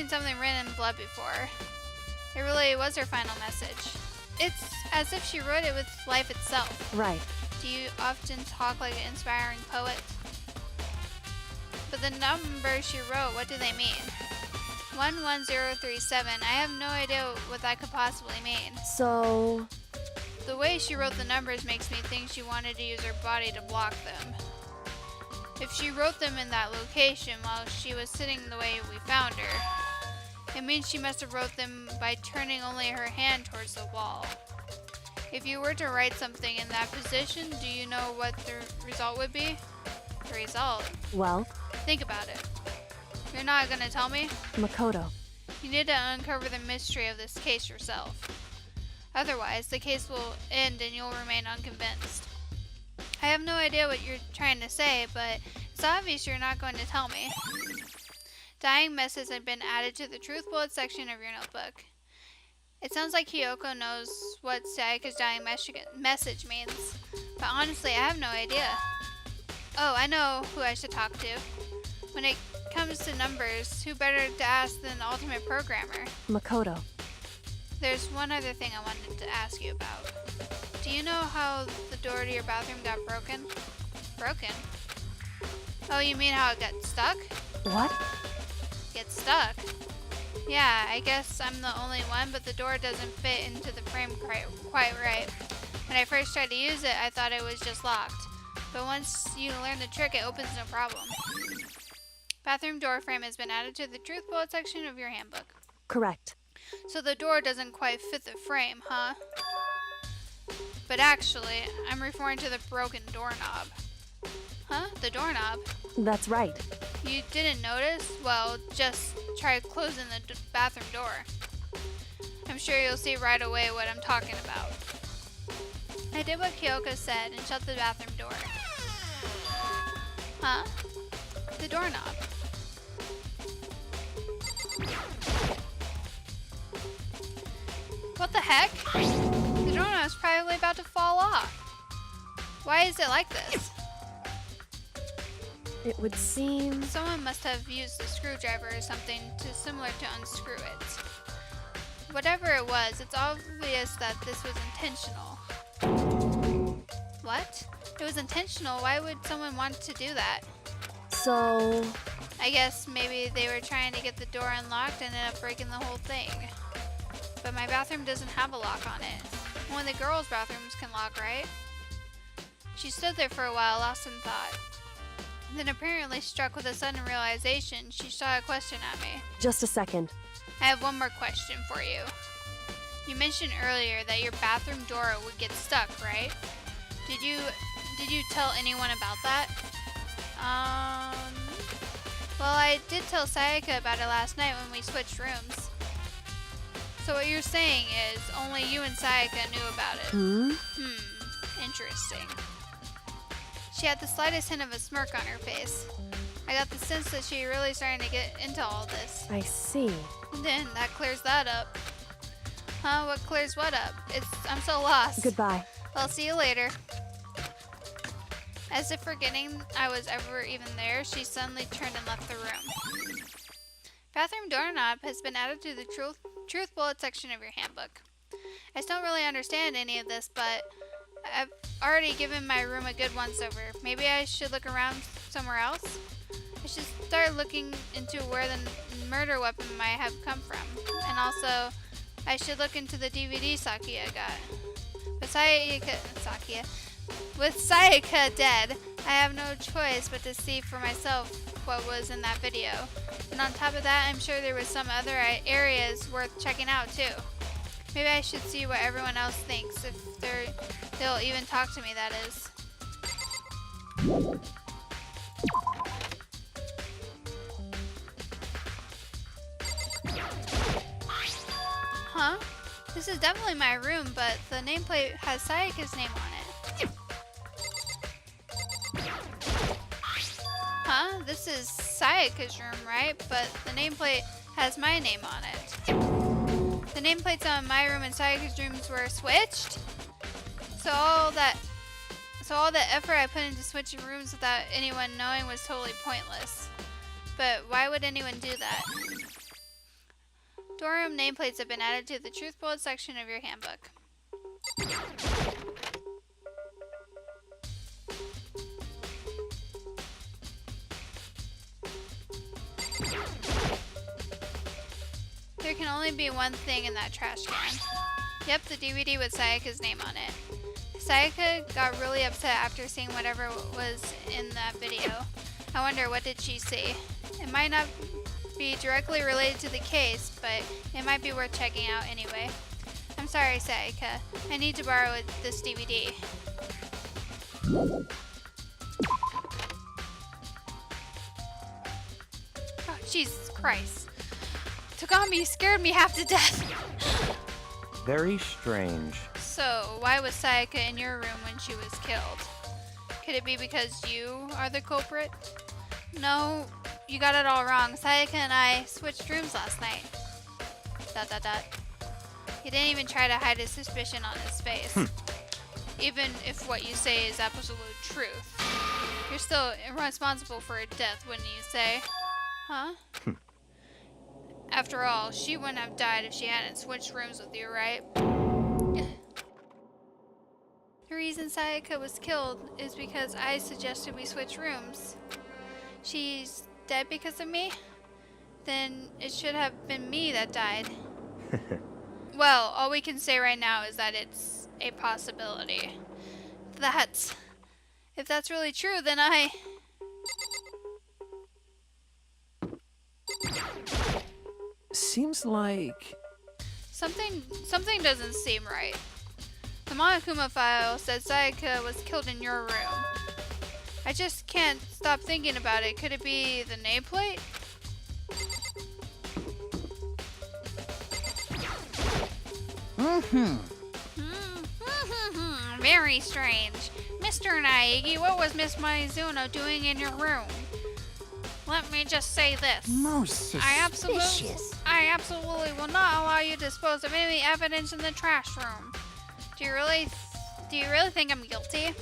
something written in blood before. It really was her final message. It's as if she wrote it with life itself. right. Do you often talk like an inspiring poet? But the numbers she wrote, what do they mean? 11037. I have no idea what that could possibly mean. So... The way she wrote the numbers makes me think she wanted to use her body to block them. If she wrote them in that location while she was sitting the way we found her, it means she must have wrote them by turning only her hand towards the wall. If you were to write something in that position, do you know what the result would be? The result? well, Think about it. You're not gonna tell me? Makoto. You need to uncover the mystery of this case yourself. Otherwise, the case will end and you'll remain unconvinced. I have no idea what you're trying to say, but it's obvious you're not going to tell me. Dying messages have been added to the truth bullet section of your notebook. It sounds like Hiyoko knows what Sayaka's dying message means, but honestly, I have no idea. Oh, I know who I should talk to. When it comes to numbers, who better to ask than the ultimate programmer? Makoto. There's one other thing I wanted to ask you about. Do you know how the door to your bathroom got broken? Broken? Oh, you mean how it got stuck? What? Get stuck? Yeah, I guess I'm the only one, but the door doesn't fit into the frame quite right. When I first tried to use it, I thought it was just locked. But once you learn the trick, it opens no problem. Bathroom door frame has been added to the truth bullet section of your handbook. Correct. So the door doesn't quite fit the frame, huh? But actually, I'm referring to the broken doorknob. Huh? The doorknob? That's right. You didn't notice? Well, just try closing the bathroom door. I'm sure you'll see right away what I'm talking about. I did what Kyoko said and shut the bathroom door. Huh? The doorknob. What the heck? The doorknob's probably about to fall off. Why is it like this? It would seem... Someone must have used a screwdriver or something similar to unscrew it. Whatever it was, it's obvious that this was intentional. What? It was intentional? Why would someone want to do that? So... I guess maybe they were trying to get the door unlocked and ended up breaking the whole thing. But my bathroom doesn't have a lock on it. Only the girls' bathrooms can lock, right? She stood there for a while, lost in thought. Then, apparently struck with a sudden realization, she shot a question at me. Just a second. I have one more question for you. You mentioned earlier that your bathroom door would get stuck, right? Did you tell anyone about that? Well, I did tell Sayaka about it last night when we switched rooms. So what you're saying is only you and Sayaka knew about it. Interesting. She had the slightest hint of a smirk on her face. I got the sense that she really starting to get into all this. I see. Then that clears that up. Huh? What clears what up? I'm so lost. Goodbye. I'll see you later. As if forgetting I was ever even there, she suddenly turned and left the room. Bathroom doorknob has been added to the truth bullet section of your handbook. I still don't really understand any of this, but I've already given my room a good once over. Maybe I should look around somewhere else? I should start looking into where the murder weapon might have come from. And also, I should look into the DVD Sakia got. With Sayaka dead, I have no choice but to see for myself what was in that video. And on top of that, I'm sure there was some other areas worth checking out too. Maybe I should see what everyone else thinks, if they'll even talk to me, that is. Huh? This is definitely my room, but the nameplate has Sayaka's name on it. Huh? This is Sayaka's room, right? But the nameplate has my name on it. The nameplates on my room and Sayaka's rooms were switched? So all the effort I put into switching rooms without anyone knowing was totally pointless. But why would anyone do that? Door room nameplates have been added to the truth bullet section of your handbook. There can only be one thing in that trash can. Yep, the DVD with Sayaka's name on it. Sayaka got really upset after seeing whatever was in that video. I wonder, what did she see? It might not be directly related to the case, but it might be worth checking out anyway. I'm sorry, Sayaka. I need to borrow this DVD. Oh, Jesus Christ. Togami scared me half to death. Very strange. So, why was Sayaka in your room when she was killed? Could it be because you are the culprit? No, you got it all wrong. Sayaka and I switched rooms last night. ... He didn't even try to hide his suspicion on his face. Even if what you say is absolute truth. You're still responsible for her death, wouldn't you say? Huh? After all, she wouldn't have died if she hadn't switched rooms with you, right? The reason Sayaka was killed is because I suggested we switch rooms. She's dead because of me? Then it should have been me that died. Well, all we can say right now is that it's a possibility. If that's really true, then Seems like... Something doesn't seem right. The Monokuma file said Sayaka was killed in your room. I just can't stop thinking about it. Could it be the nameplate? Very strange. Mr. Naegi, what was Miss Mizuno doing in your room? Let me just say this. Most I suspicious. absolutely will not allow you to dispose of any evidence in the trash room. Do you really think I'm guilty?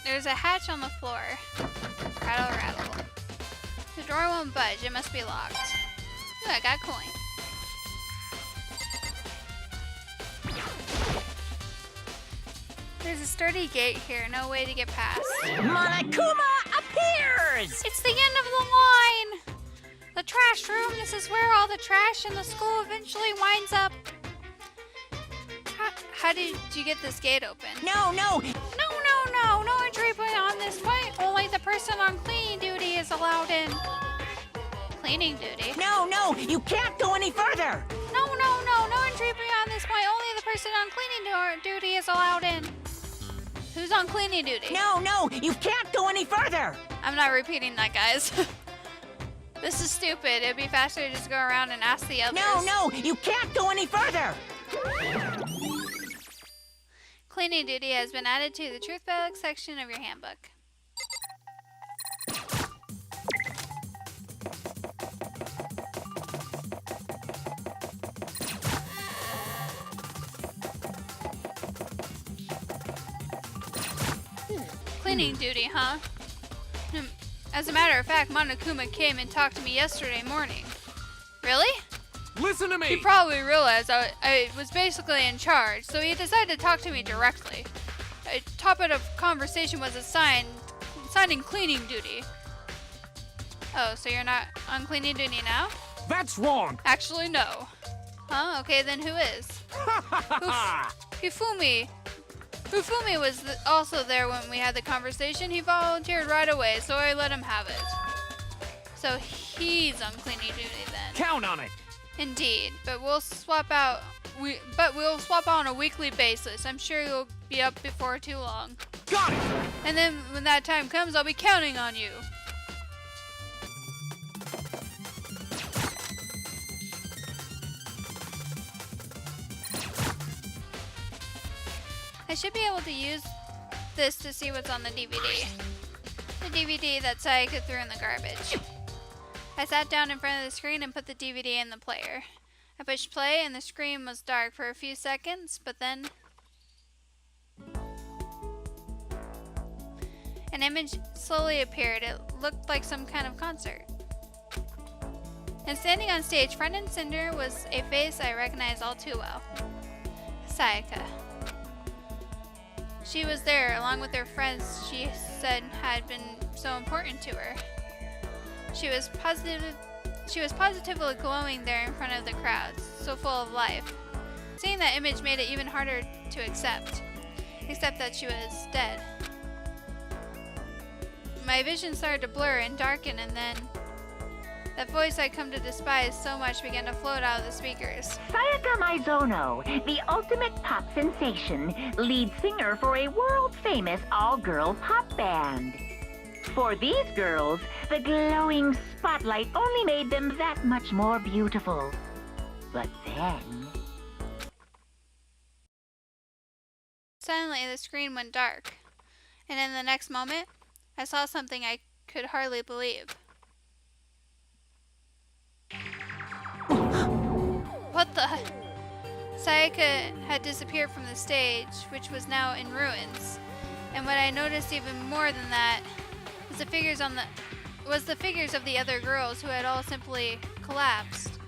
There's a hatch on the floor. Rattle, rattle. The door won't budge. It must be locked. Ooh, I got a coin. There's a sturdy gate here. No way to get past. Monokuma appears! It's the end of the line! The trash room. This is where all the trash in the school eventually winds up. How did you get this gate open? No, no! No entry point on this point. Only the person on cleaning duty is allowed in. Cleaning duty? No, you can't go any further! No entry point on this point. Only the person on cleaning duty is allowed in. Who's on cleaning duty? No, you can't go any further! I'm not repeating that, guys. This is stupid. It'd be faster to just go around and ask the others. No, you can't go any further! Cleaning duty has been added to the Truth Bag section of your handbook. Cleaning duty, huh? As a matter of fact, Monokuma came and talked to me yesterday morning. Really? Listen to He me! probably realized I was basically in charge, so he decided to talk to me directly. A topic of conversation was assigning cleaning duty. Oh, so you're not on cleaning duty now? That's wrong! Actually, no. Huh? Okay, then who is? Hifumi. Hifumi was also there when we had the conversation. He volunteered right away, so I let him have it. So he's on cleaning duty then. Count on it! Indeed, but we'll swap out. We'll swap on a weekly basis. I'm sure you'll be up before too long. Got it! And then when that time comes, I'll be counting on you. I should be able to use this to see what's on the DVD. The DVD that Sayaka threw in the garbage. I sat down in front of the screen and put the DVD in the player. I pushed play and the screen was dark for a few seconds, but then an image slowly appeared. It looked like some kind of concert. And standing on stage, front and center, was a face I recognized all too well. Sayaka. She was there along with her friends she said had been so important to her. She was positively glowing there in front of the crowds, so full of life. Seeing that image made it even harder to accept that she was dead. My vision started to blur and darken, and then that voice I'd come to despise so much began to float out of the speakers. Sayaka Maizono, the ultimate pop sensation, lead singer for a world-famous all-girl pop band. For these girls, the glowing spotlight only made them that much more beautiful. But then... Suddenly, the screen went dark, and in the next moment, I saw something I could hardly believe. What the? Sayaka had disappeared from the stage, which was now in ruins. And what I noticed even more than that was the figures of the other girls who had all simply collapsed.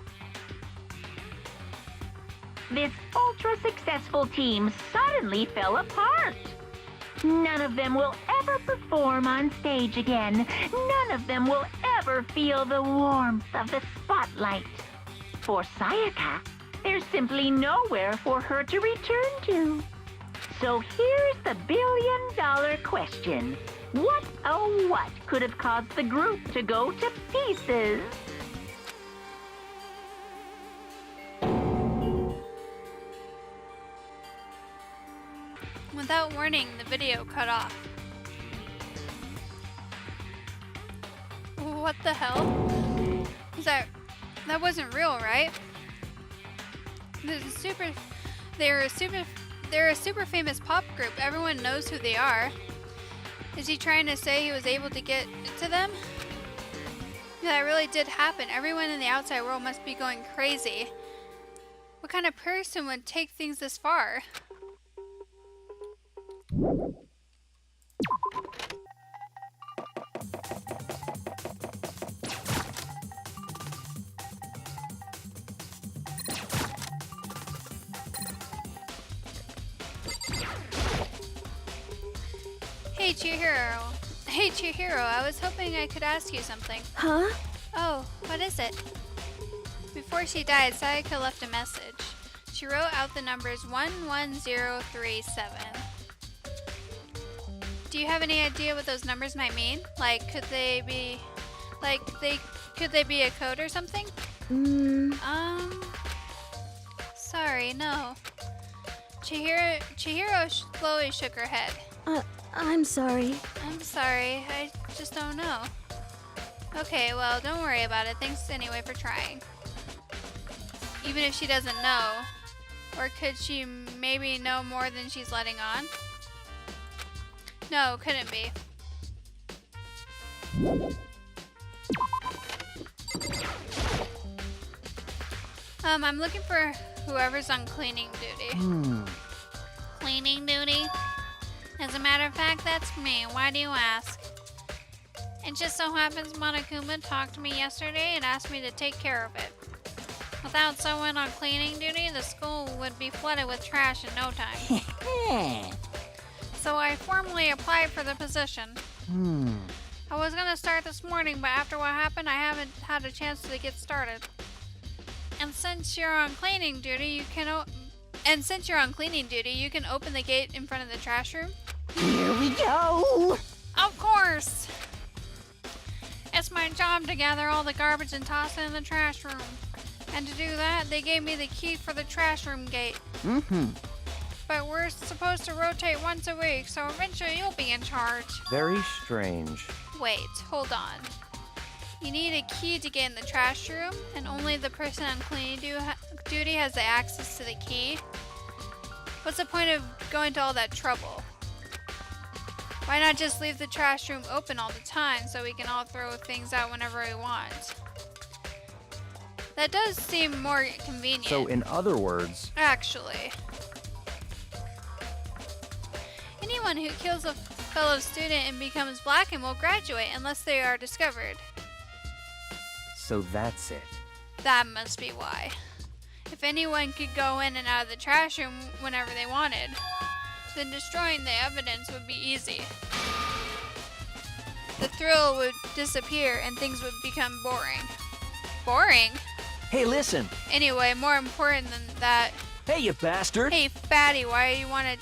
This ultra-successful team suddenly fell apart. None of them will ever perform on stage again. None of them will ever feel the warmth of the spotlight. For Sayaka, there's simply nowhere for her to return to. So here's the billion-dollar question. What, oh what, could have caused the group to go to pieces? Without warning, the video cut off. What the hell? That wasn't real, right? They're a super famous pop group. Everyone knows who they are. Is he trying to say he was able to get to them? Yeah, that really did happen. Everyone in the outside world must be going crazy. What kind of person would take things this far? Hey Chihiro, I was hoping I could ask you something. Huh? Oh, what is it? Before she died, Sayaka left a message. She wrote out the numbers 11037. Do you have any idea what those numbers might mean? Like, could they be a code or something? Sorry, no. Chihiro slowly shook her head. I'm sorry. I'm sorry, I just don't know. Okay, well, don't worry about it. Thanks anyway for trying. Even if she doesn't know. Or could she maybe know more than she's letting on? No, couldn't be. I'm looking for whoever's on cleaning duty. Cleaning duty? As a matter of fact, that's me. Why do you ask? It just so happens Monokuma talked to me yesterday and asked me to take care of it. Without someone on cleaning duty, the school would be flooded with trash in no time. So I formally applied for the position. I was gonna start this morning, but after what happened, I haven't had a chance to get started. And since you're on cleaning duty, you can open the gate in front of the trash room. Here we go! Of course! It's my job to gather all the garbage and toss it in the trash room. And to do that, they gave me the key for the trash room gate. But we're supposed to rotate once a week, so eventually you'll be in charge. Very strange. Wait, hold on. You need a key to get in the trash room, and only the person on cleaning duty has the access to the key? What's the point of going to all that trouble? Why not just leave the trash room open all the time so we can all throw things out whenever we want? That does seem more convenient. So, in other words, Actually. Anyone who kills a fellow student and becomes blackened will graduate unless they are discovered. so that's it. That must be why. If anyone could go in and out of the trash room whenever they wanted, then destroying the evidence would be easy. The thrill would disappear and things would become boring. Boring? Hey, listen. Anyway, more important than that. Hey, you bastard. Hey, Fatty, why'd you want a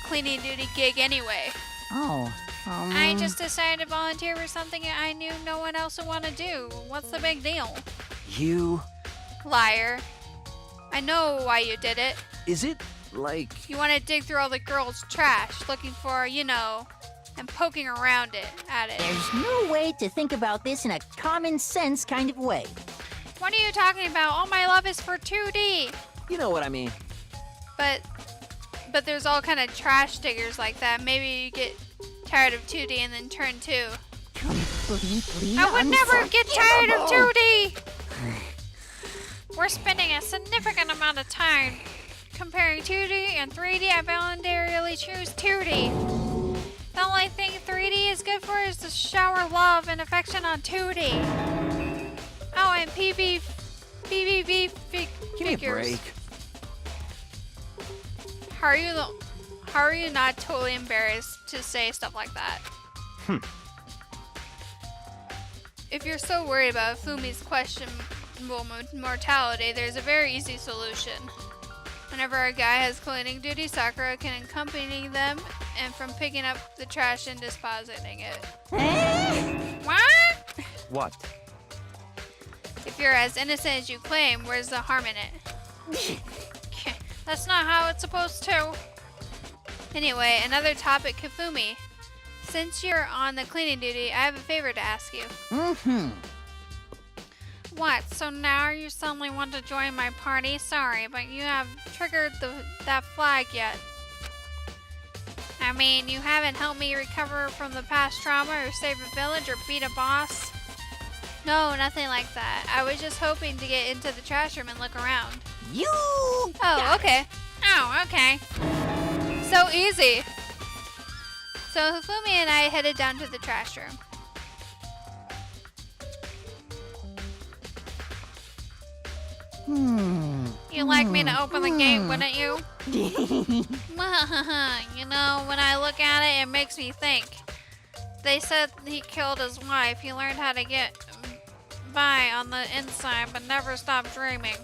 cleaning duty gig anyway? I just decided to volunteer for something I knew no one else would want to do. What's the big deal? You... Liar. I know why you did it. Is it, like... You want to dig through all the girls' trash, looking for, and poking around at it. There's no way to think about this in a common sense kind of way. What are you talking about? All my love is for 2D. You know what I mean. But there's all kind of trash diggers like that. Maybe you get tired of 2D and then turn 2. Completely I would never get tired of unforgivable. 2D! We're spending a significant amount of time comparing 2D and 3D. I voluntarily choose 2D. The only thing 3D is good for is to shower love and affection on 2D. Oh, and PvP Give me a figures. break. How are you not totally embarrassed to say stuff like that? If you're so worried about Fumi's questionable mortality, there's a very easy solution. Whenever a guy has cleaning duty, Sakura can accompany them and from picking up the trash and dispositing it. What? What? If you're as innocent as you claim, where's the harm in it? That's not how it's supposed to. Anyway, another topic, Kafumi. Since you're on the cleaning duty, I have a favor to ask you. What? So now you suddenly want to join my party? Sorry, but you haven't triggered that flag yet. I mean, you haven't helped me recover from the past trauma or save a village or beat a boss. No, nothing like that. I was just hoping to get into the trash room and look around. You Oh, okay. Oh, okay. So easy. So Hifumi and I headed down to the trash room. You'd like me to open the gate, wouldn't you? When I look at it, it makes me think. They said he killed his wife. He learned how to get by on the inside, but never stopped dreaming.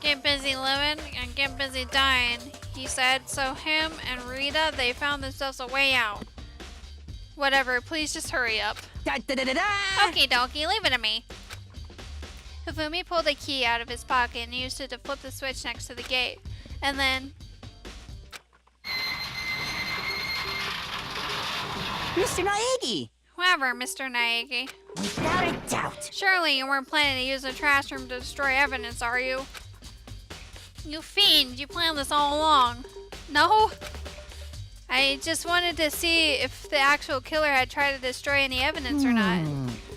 Get busy living and get busy dying, he said. So him and Rita, they found themselves a way out. Whatever, please just hurry up. Okie dokie, leave it to me. Hifumi pulled a key out of his pocket and used it to flip the switch next to the gate. And then... Mr. Naegi! Whoever, Mr. Naegi. Without a doubt. Surely you weren't planning to use the trash room to destroy evidence, are you? You fiend, you planned this all along. No? I just wanted to see if the actual killer had tried to destroy any evidence or not.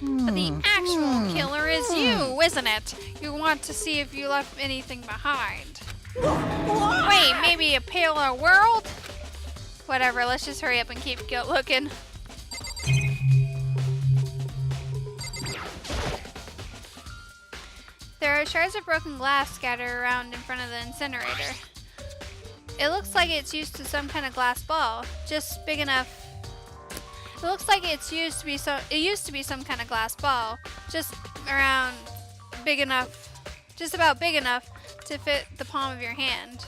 But the actual killer is you, isn't it? You want to see if you left anything behind. Wait, maybe a paler world? Whatever, let's just hurry up and keep looking. There are shards of broken glass scattered around in front of the incinerator. It looks like it's used to some kind of glass ball, just big enough. It looks like it used to be some kind of glass ball, just about big enough to fit the palm of your hand.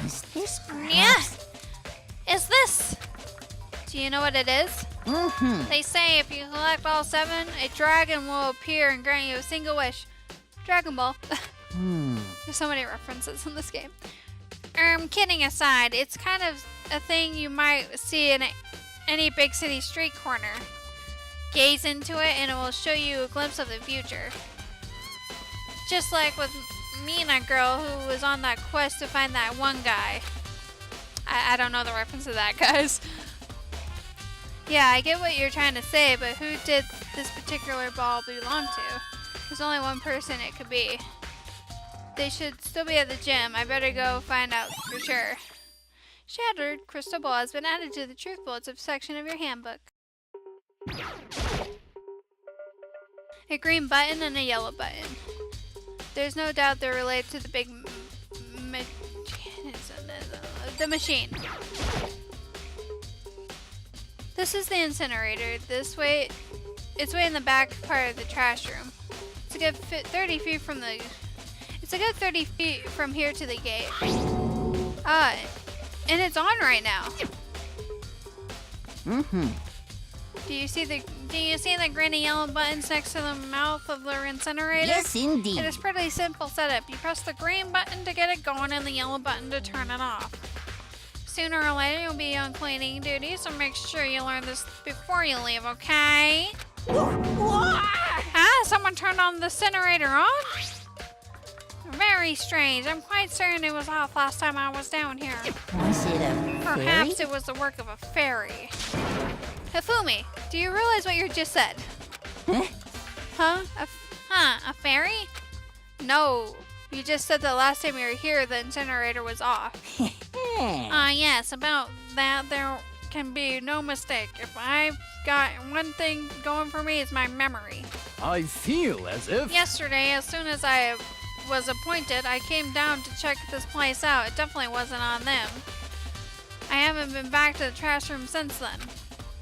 Is this perhaps... Yeah. Is this? Do you know what it is? They say if you collect all 7, a dragon will appear and grant you a single wish. Dragon Ball. There's so many references in this game. Kidding aside, it's kind of a thing you might see in any big city street corner. Gaze into it and it will show you a glimpse of the future. Just like with Mina girl who was on that quest to find that one guy. I don't know the reference to that, guys. Yeah, I get what you're trying to say, but who did this particular ball belong to? There's only one person it could be. They should still be at the gym. I better go find out for sure. Shattered crystal ball has been added to the truth bullets section of your handbook. A green button and a yellow button. There's no doubt they're related to the big the machine. This is the incinerator. It's way in the back part of the trash room. It's a good 30 feet from the. It's a good 30 feet from here to the gate. And it's on right now. Do you see the green and yellow buttons next to the mouth of the incinerator? Yes, indeed. It is pretty simple setup. You press the green button to get it going and the yellow button to turn it off. Sooner or later you'll be on cleaning duty, so make sure you learn this before you leave, okay? Someone turned on the incinerator on? Very strange. I'm quite certain it was off last time I was down here. Was it a Perhaps fairy? it was the work of a fairy. Hifumi, do you realize what you just said? Huh? A fairy? No. You just said the last time you were here the incinerator was off. Yes, about that there can be no mistake. If I've got one thing going for me, it's my memory. I feel as if... Yesterday, as soon as I was appointed, I came down to check this place out. It definitely wasn't on them. I haven't been back to the trash room since then.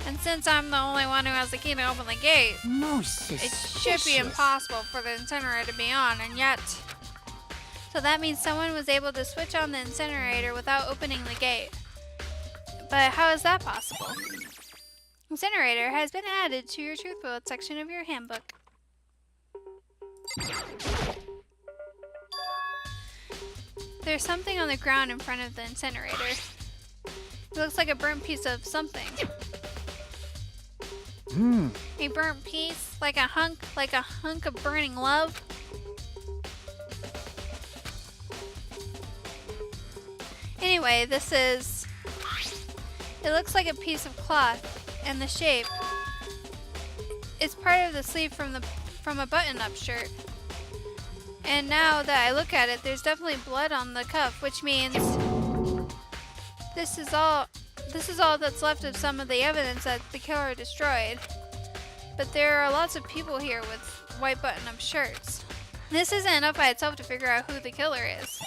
And since I'm the only one who has the key to open the gate, Most it suspicious. should be impossible for the incinerator to be on, and yet... So that means someone was able to switch on the incinerator without opening the gate. But how is that possible? Incinerator has been added to your truth bullet section of your handbook. There's something on the ground in front of the incinerator. It looks like a burnt piece of something. A burnt piece? Like a hunk of burning love? Anyway, it looks like a piece of cloth, and the shape. It's part of the sleeve from a button-up shirt. And now that I look at it, there's definitely blood on the cuff, which means this is all that's left of some of the evidence that the killer destroyed. But there are lots of people here with white button-up shirts. This isn't enough by itself to figure out who the killer is.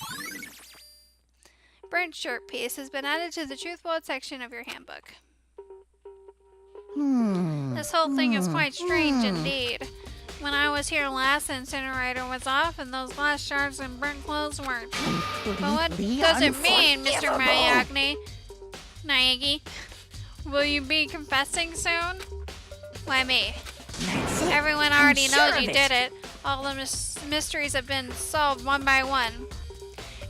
Burnt shirt piece has been added to the truth bullet section of your handbook. This whole thing is quite strange indeed. When I was here last, the incinerator was off and those glass shards and burnt clothes weren't. But what does it mean, Mr. Miyagi? Will you be confessing soon? Why me? That's it. Everyone I'm already sure knows of you it. did it. All the mysteries have been solved one by one.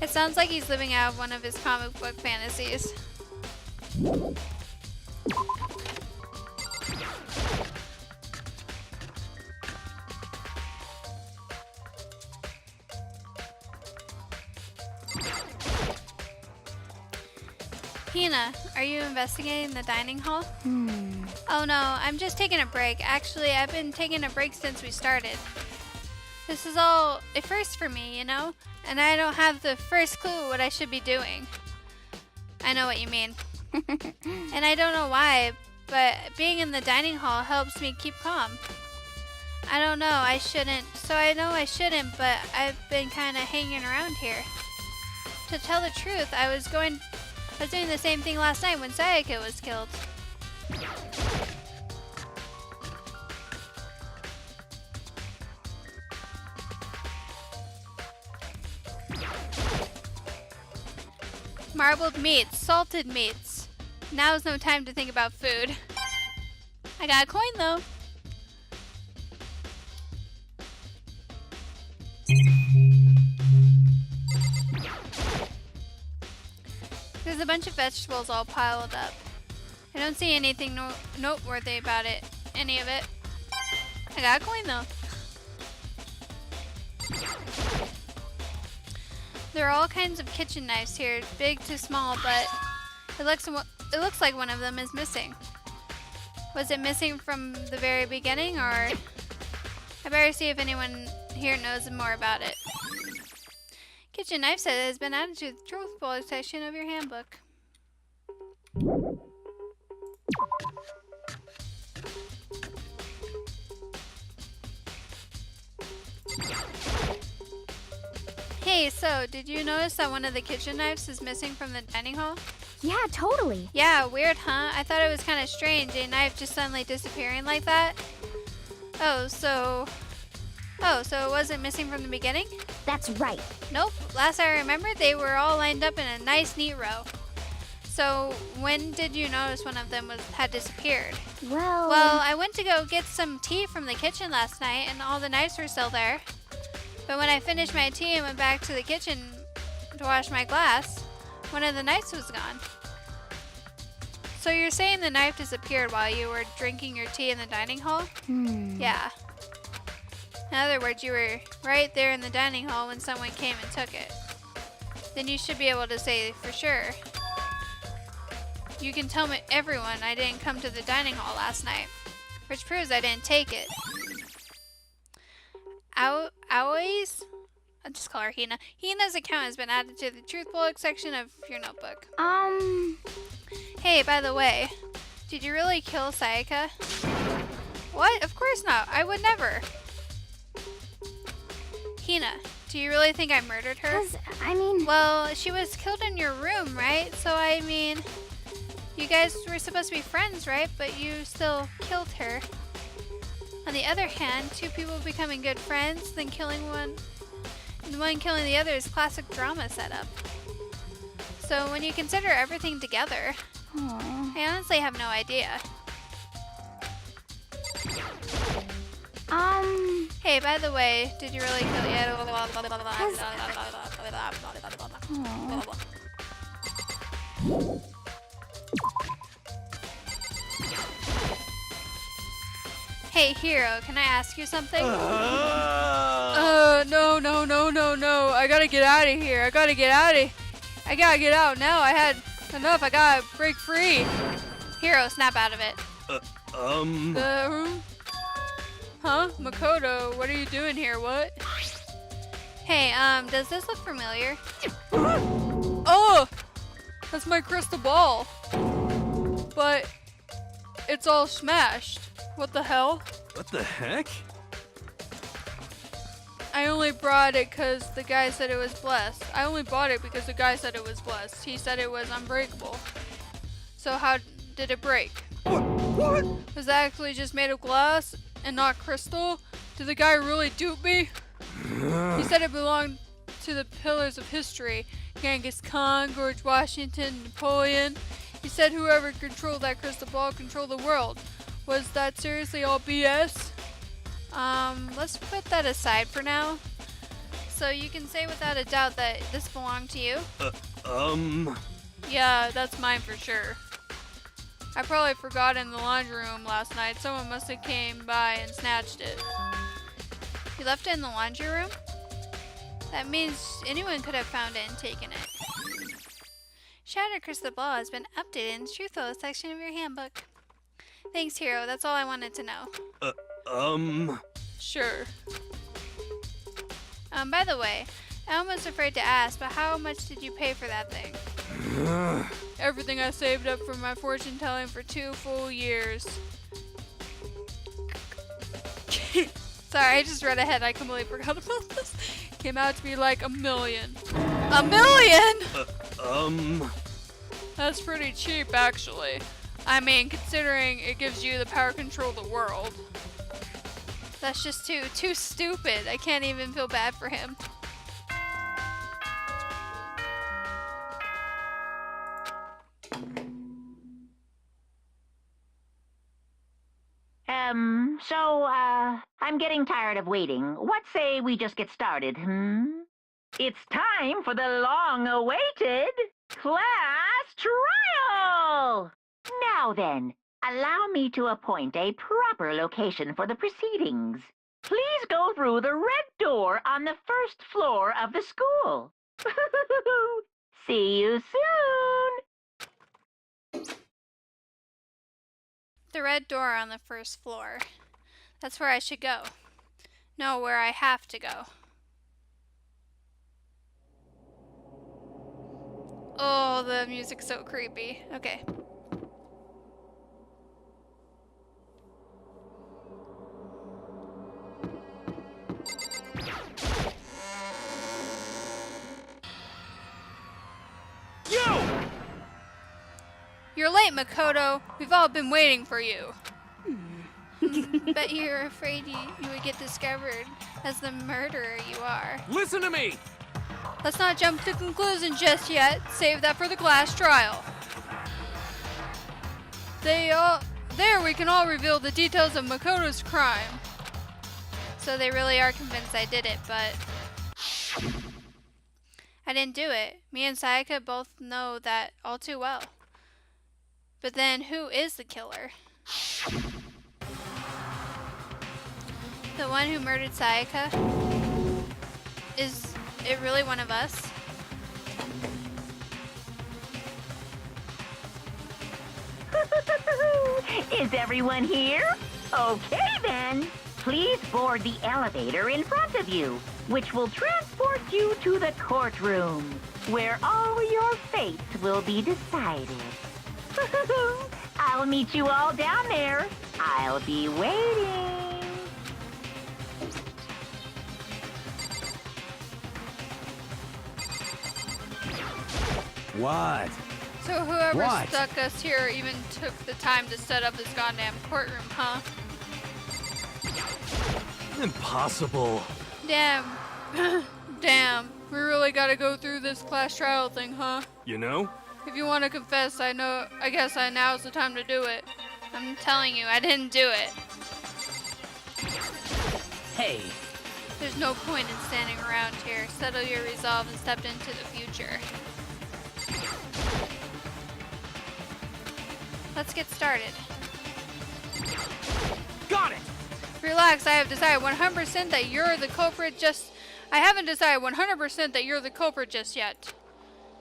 It sounds like he's living out one of his comic book fantasies. Hina, are you investigating the dining hall? Oh no, I'm just taking a break. Actually, I've been taking a break since we started. This is all a first for me, you know? And I don't have the first clue what I should be doing. I know what you mean. And I don't know why, but being in the dining hall helps me keep calm. I don't know, I shouldn't. So I know I shouldn't, but I've been kind of hanging around here. To tell the truth, I was doing the same thing last night when Sayaka was killed. Marbled meats, salted meats. Now's no time to think about food. I got a coin though. There's a bunch of vegetables all piled up. I don't see anything noteworthy about it. Any of it. I got a coin though. There are all kinds of kitchen knives here, big to small, but it looks like one of them is missing. Was it missing from the very beginning, or I better see if anyone here knows more about it. Kitchen knife set has been added to the truthful section of your handbook. Hey, so, did you notice that one of the kitchen knives is missing from the dining hall? Yeah, totally. Yeah, weird, huh? I thought it was kind of strange, a knife just suddenly disappearing like that. So it wasn't missing from the beginning? That's right. Nope. Last I remembered, they were all lined up in a nice, neat row. So, when did you notice one of them had disappeared? Well, I went to go get some tea from the kitchen last night, and all the knives were still there. But when I finished my tea and went back to the kitchen to wash my glass, one of the knives was gone. So you're saying the knife disappeared while you were drinking your tea in the dining hall? Yeah. In other words, you were right there in the dining hall when someone came and took it. Then you should be able to say for sure. You can tell everyone I didn't come to the dining hall last night, which proves I didn't take it. Aoi's? I'll just call her Hina. Hina's account has been added to the truth bullet section of your notebook. Hey, by the way, did you really kill Sayaka? What? Of course not. I would never. Hina, do you really think I murdered her? Well, she was killed in your room, right? So, I mean, you guys were supposed to be friends, right? But you still killed her. On the other hand, two people becoming good friends, then killing one, and the one killing the other is classic drama setup. So when you consider everything together, I honestly have no idea. Hey, by the way, did you really kill yet? Hey, Hero, can I ask you something? No. I gotta get out of here. I gotta get out now. I had enough. I gotta break free. Hero, snap out of it. Huh? Makoto, what are you doing here? What? Hey, does this look familiar? Oh! That's my crystal ball. But it's all smashed. What the hell? What the heck? I only brought it because the guy said it was blessed. I only bought it because the guy said it was blessed. He said it was unbreakable. So how did it break? What? What? Was that actually just made of glass and not crystal? Did the guy really dupe me? He said it belonged to the pillars of history. Genghis Khan, George Washington, Napoleon. He said whoever controlled that crystal ball controlled the world. Was that seriously all BS? Let's put that aside for now. So you can say without a doubt that this belonged to you? Yeah, that's mine for sure. I probably forgot it in the laundry room last night. Someone must have came by and snatched it. You left it in the laundry room? That means anyone could have found it and taken it. Shattered Crystal Ball has been updated in the Truthful section of your handbook. Thanks, Hero. That's all I wanted to know. Sure. By the way, I almost afraid to ask, but how much did you pay for that thing? Everything I saved up from my fortune telling for 2 full years. Sorry, I just read ahead. I completely forgot about this. Came out to be like $1 million. $1 million?! That's pretty cheap, actually. I mean, considering it gives you the power to control the world. That's just too stupid. I can't even feel bad for him. I'm getting tired of waiting. What say we just get started, It's time for the long-awaited class trial! Now then, allow me to appoint a proper location for the proceedings. Please go through the red door on the first floor of the school. See you soon! The red door on the first floor. That's where I should go. No, where I have to go. Oh, the music's so creepy. Okay. You're late, Makoto. We've all been waiting for you. Bet you're afraid you would get discovered as the murderer you are. Listen to me! Let's not jump to conclusions just yet. Save that for the class trial. There we can all reveal the details of Makoto's crime. So they really are convinced I did it, but I didn't do it. Me and Sayaka both know that all too well. But then who is the killer? The one who murdered Sayaka? Is it really one of us? Is everyone here? Okay then. Please board the elevator in front of you, which will transport you to the courtroom, where all your fates will be decided. I'll meet you all down there. I'll be waiting. What? So whoever What? stuck us here even took the time to set up this goddamn courtroom, huh? Impossible. Damn. Damn. We really gotta go through this class trial thing, huh? You know? If you want to confess, I guess now's the time to do it. I'm telling you, I didn't do it. Hey, There's no point in standing around here. Settle your resolve and step into the future. Let's get started. Got it! Relax, I have decided 100% that you're the culprit I haven't decided 100% that you're the culprit just yet.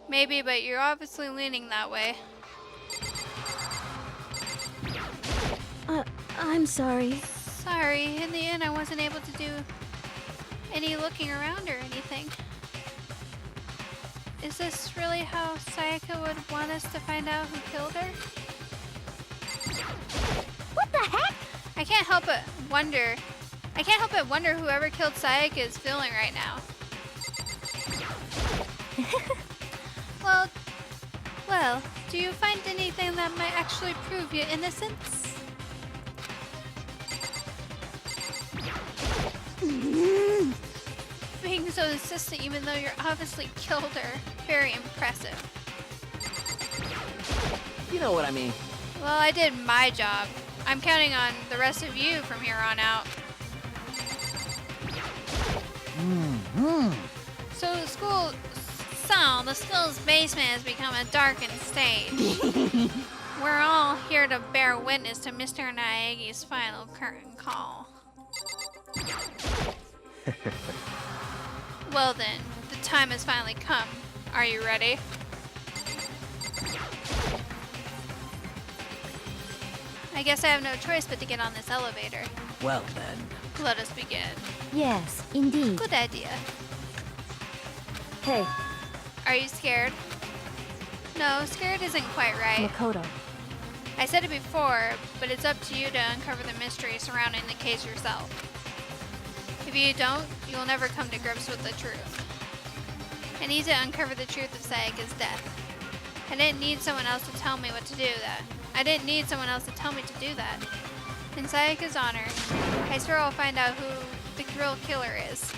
Maybe, but you're obviously leaning that way. I'm sorry. Sorry, in the end I wasn't able to do any looking around or anything. Is this really how Sayaka would want us to find out who killed her? What the heck? I can't help but wonder whoever killed Sayaka is feeling right now. Well, do you find anything that might actually prove your innocence? Being so insistent even though you're obviously killed her. Very impressive. You know what I mean. Well, I did my job. I'm counting on the rest of you from here on out. So the school's basement has become a darkened stage. We're all here to bear witness to Mr. Naegi's final curtain call. Well then, the time has finally come. Are you ready? I guess I have no choice but to get on this elevator. Well then. Let us begin. Yes, indeed. Good idea. Hey, Are you scared? No, scared isn't quite right. Makoto. I said it before, but it's up to you to uncover the mystery surrounding the case yourself. If you don't, you'll never come to grips with the truth. I need to uncover the truth of Sayaka's death. I didn't need someone else to tell me what to do that. I didn't need someone else to tell me to do that. In Sayaka's honor, I swear I'll find out who the real killer is.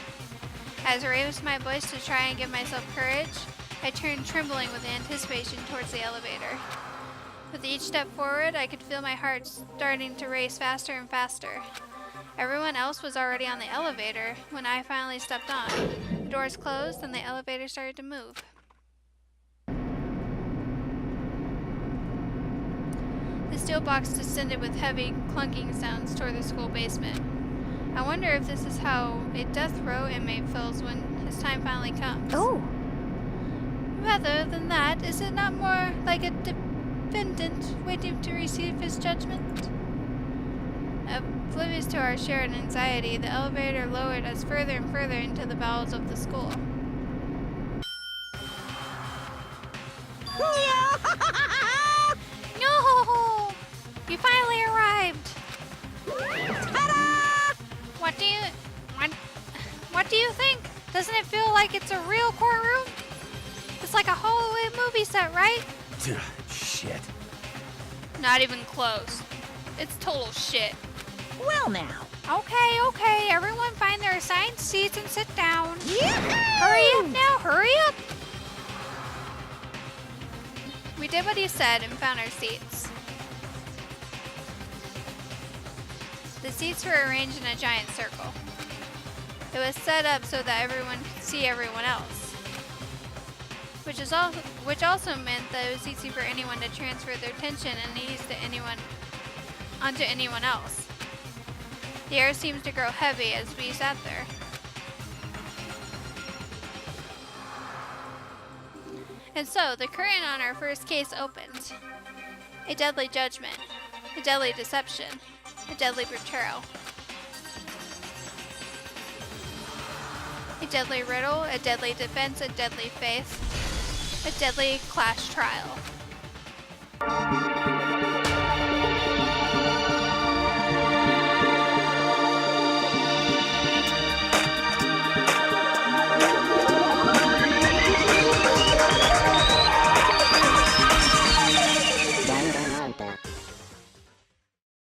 As I raised my voice to try and give myself courage, I turned trembling with anticipation towards the elevator. With each step forward, I could feel my heart starting to race faster and faster. Everyone else was already on the elevator when I finally stepped on. The doors closed and the elevator started to move. The steel box descended with heavy, clunking sounds toward the school basement. I wonder if this is how a death row inmate feels when his time finally comes. Oh, Rather than that, is it not more like a defendant waiting to receive his judgment? Oblivious to our shared anxiety, the elevator lowered us further and further into the bowels of the school. No! You finally arrived! Ta-da! What do you think? Doesn't it feel like it's a real courtroom? It's like a Hollywood movie set, right? Shit. Not even close. It's total shit. Well now. Okay, everyone find their assigned seats and sit down. Yahoo! Hurry up now, hurry up! We did what he said and found our seats. The seats were arranged in a giant circle. It was set up so that everyone could see everyone else. Which also meant that it was easy for anyone to transfer their tension and ease onto anyone else. The air seems to grow heavy as we sat there. And so, the curtain on our first case opened. A deadly judgment, a deadly deception, a deadly betrayal. A deadly riddle, a deadly defense, a deadly faith, a deadly clash trial.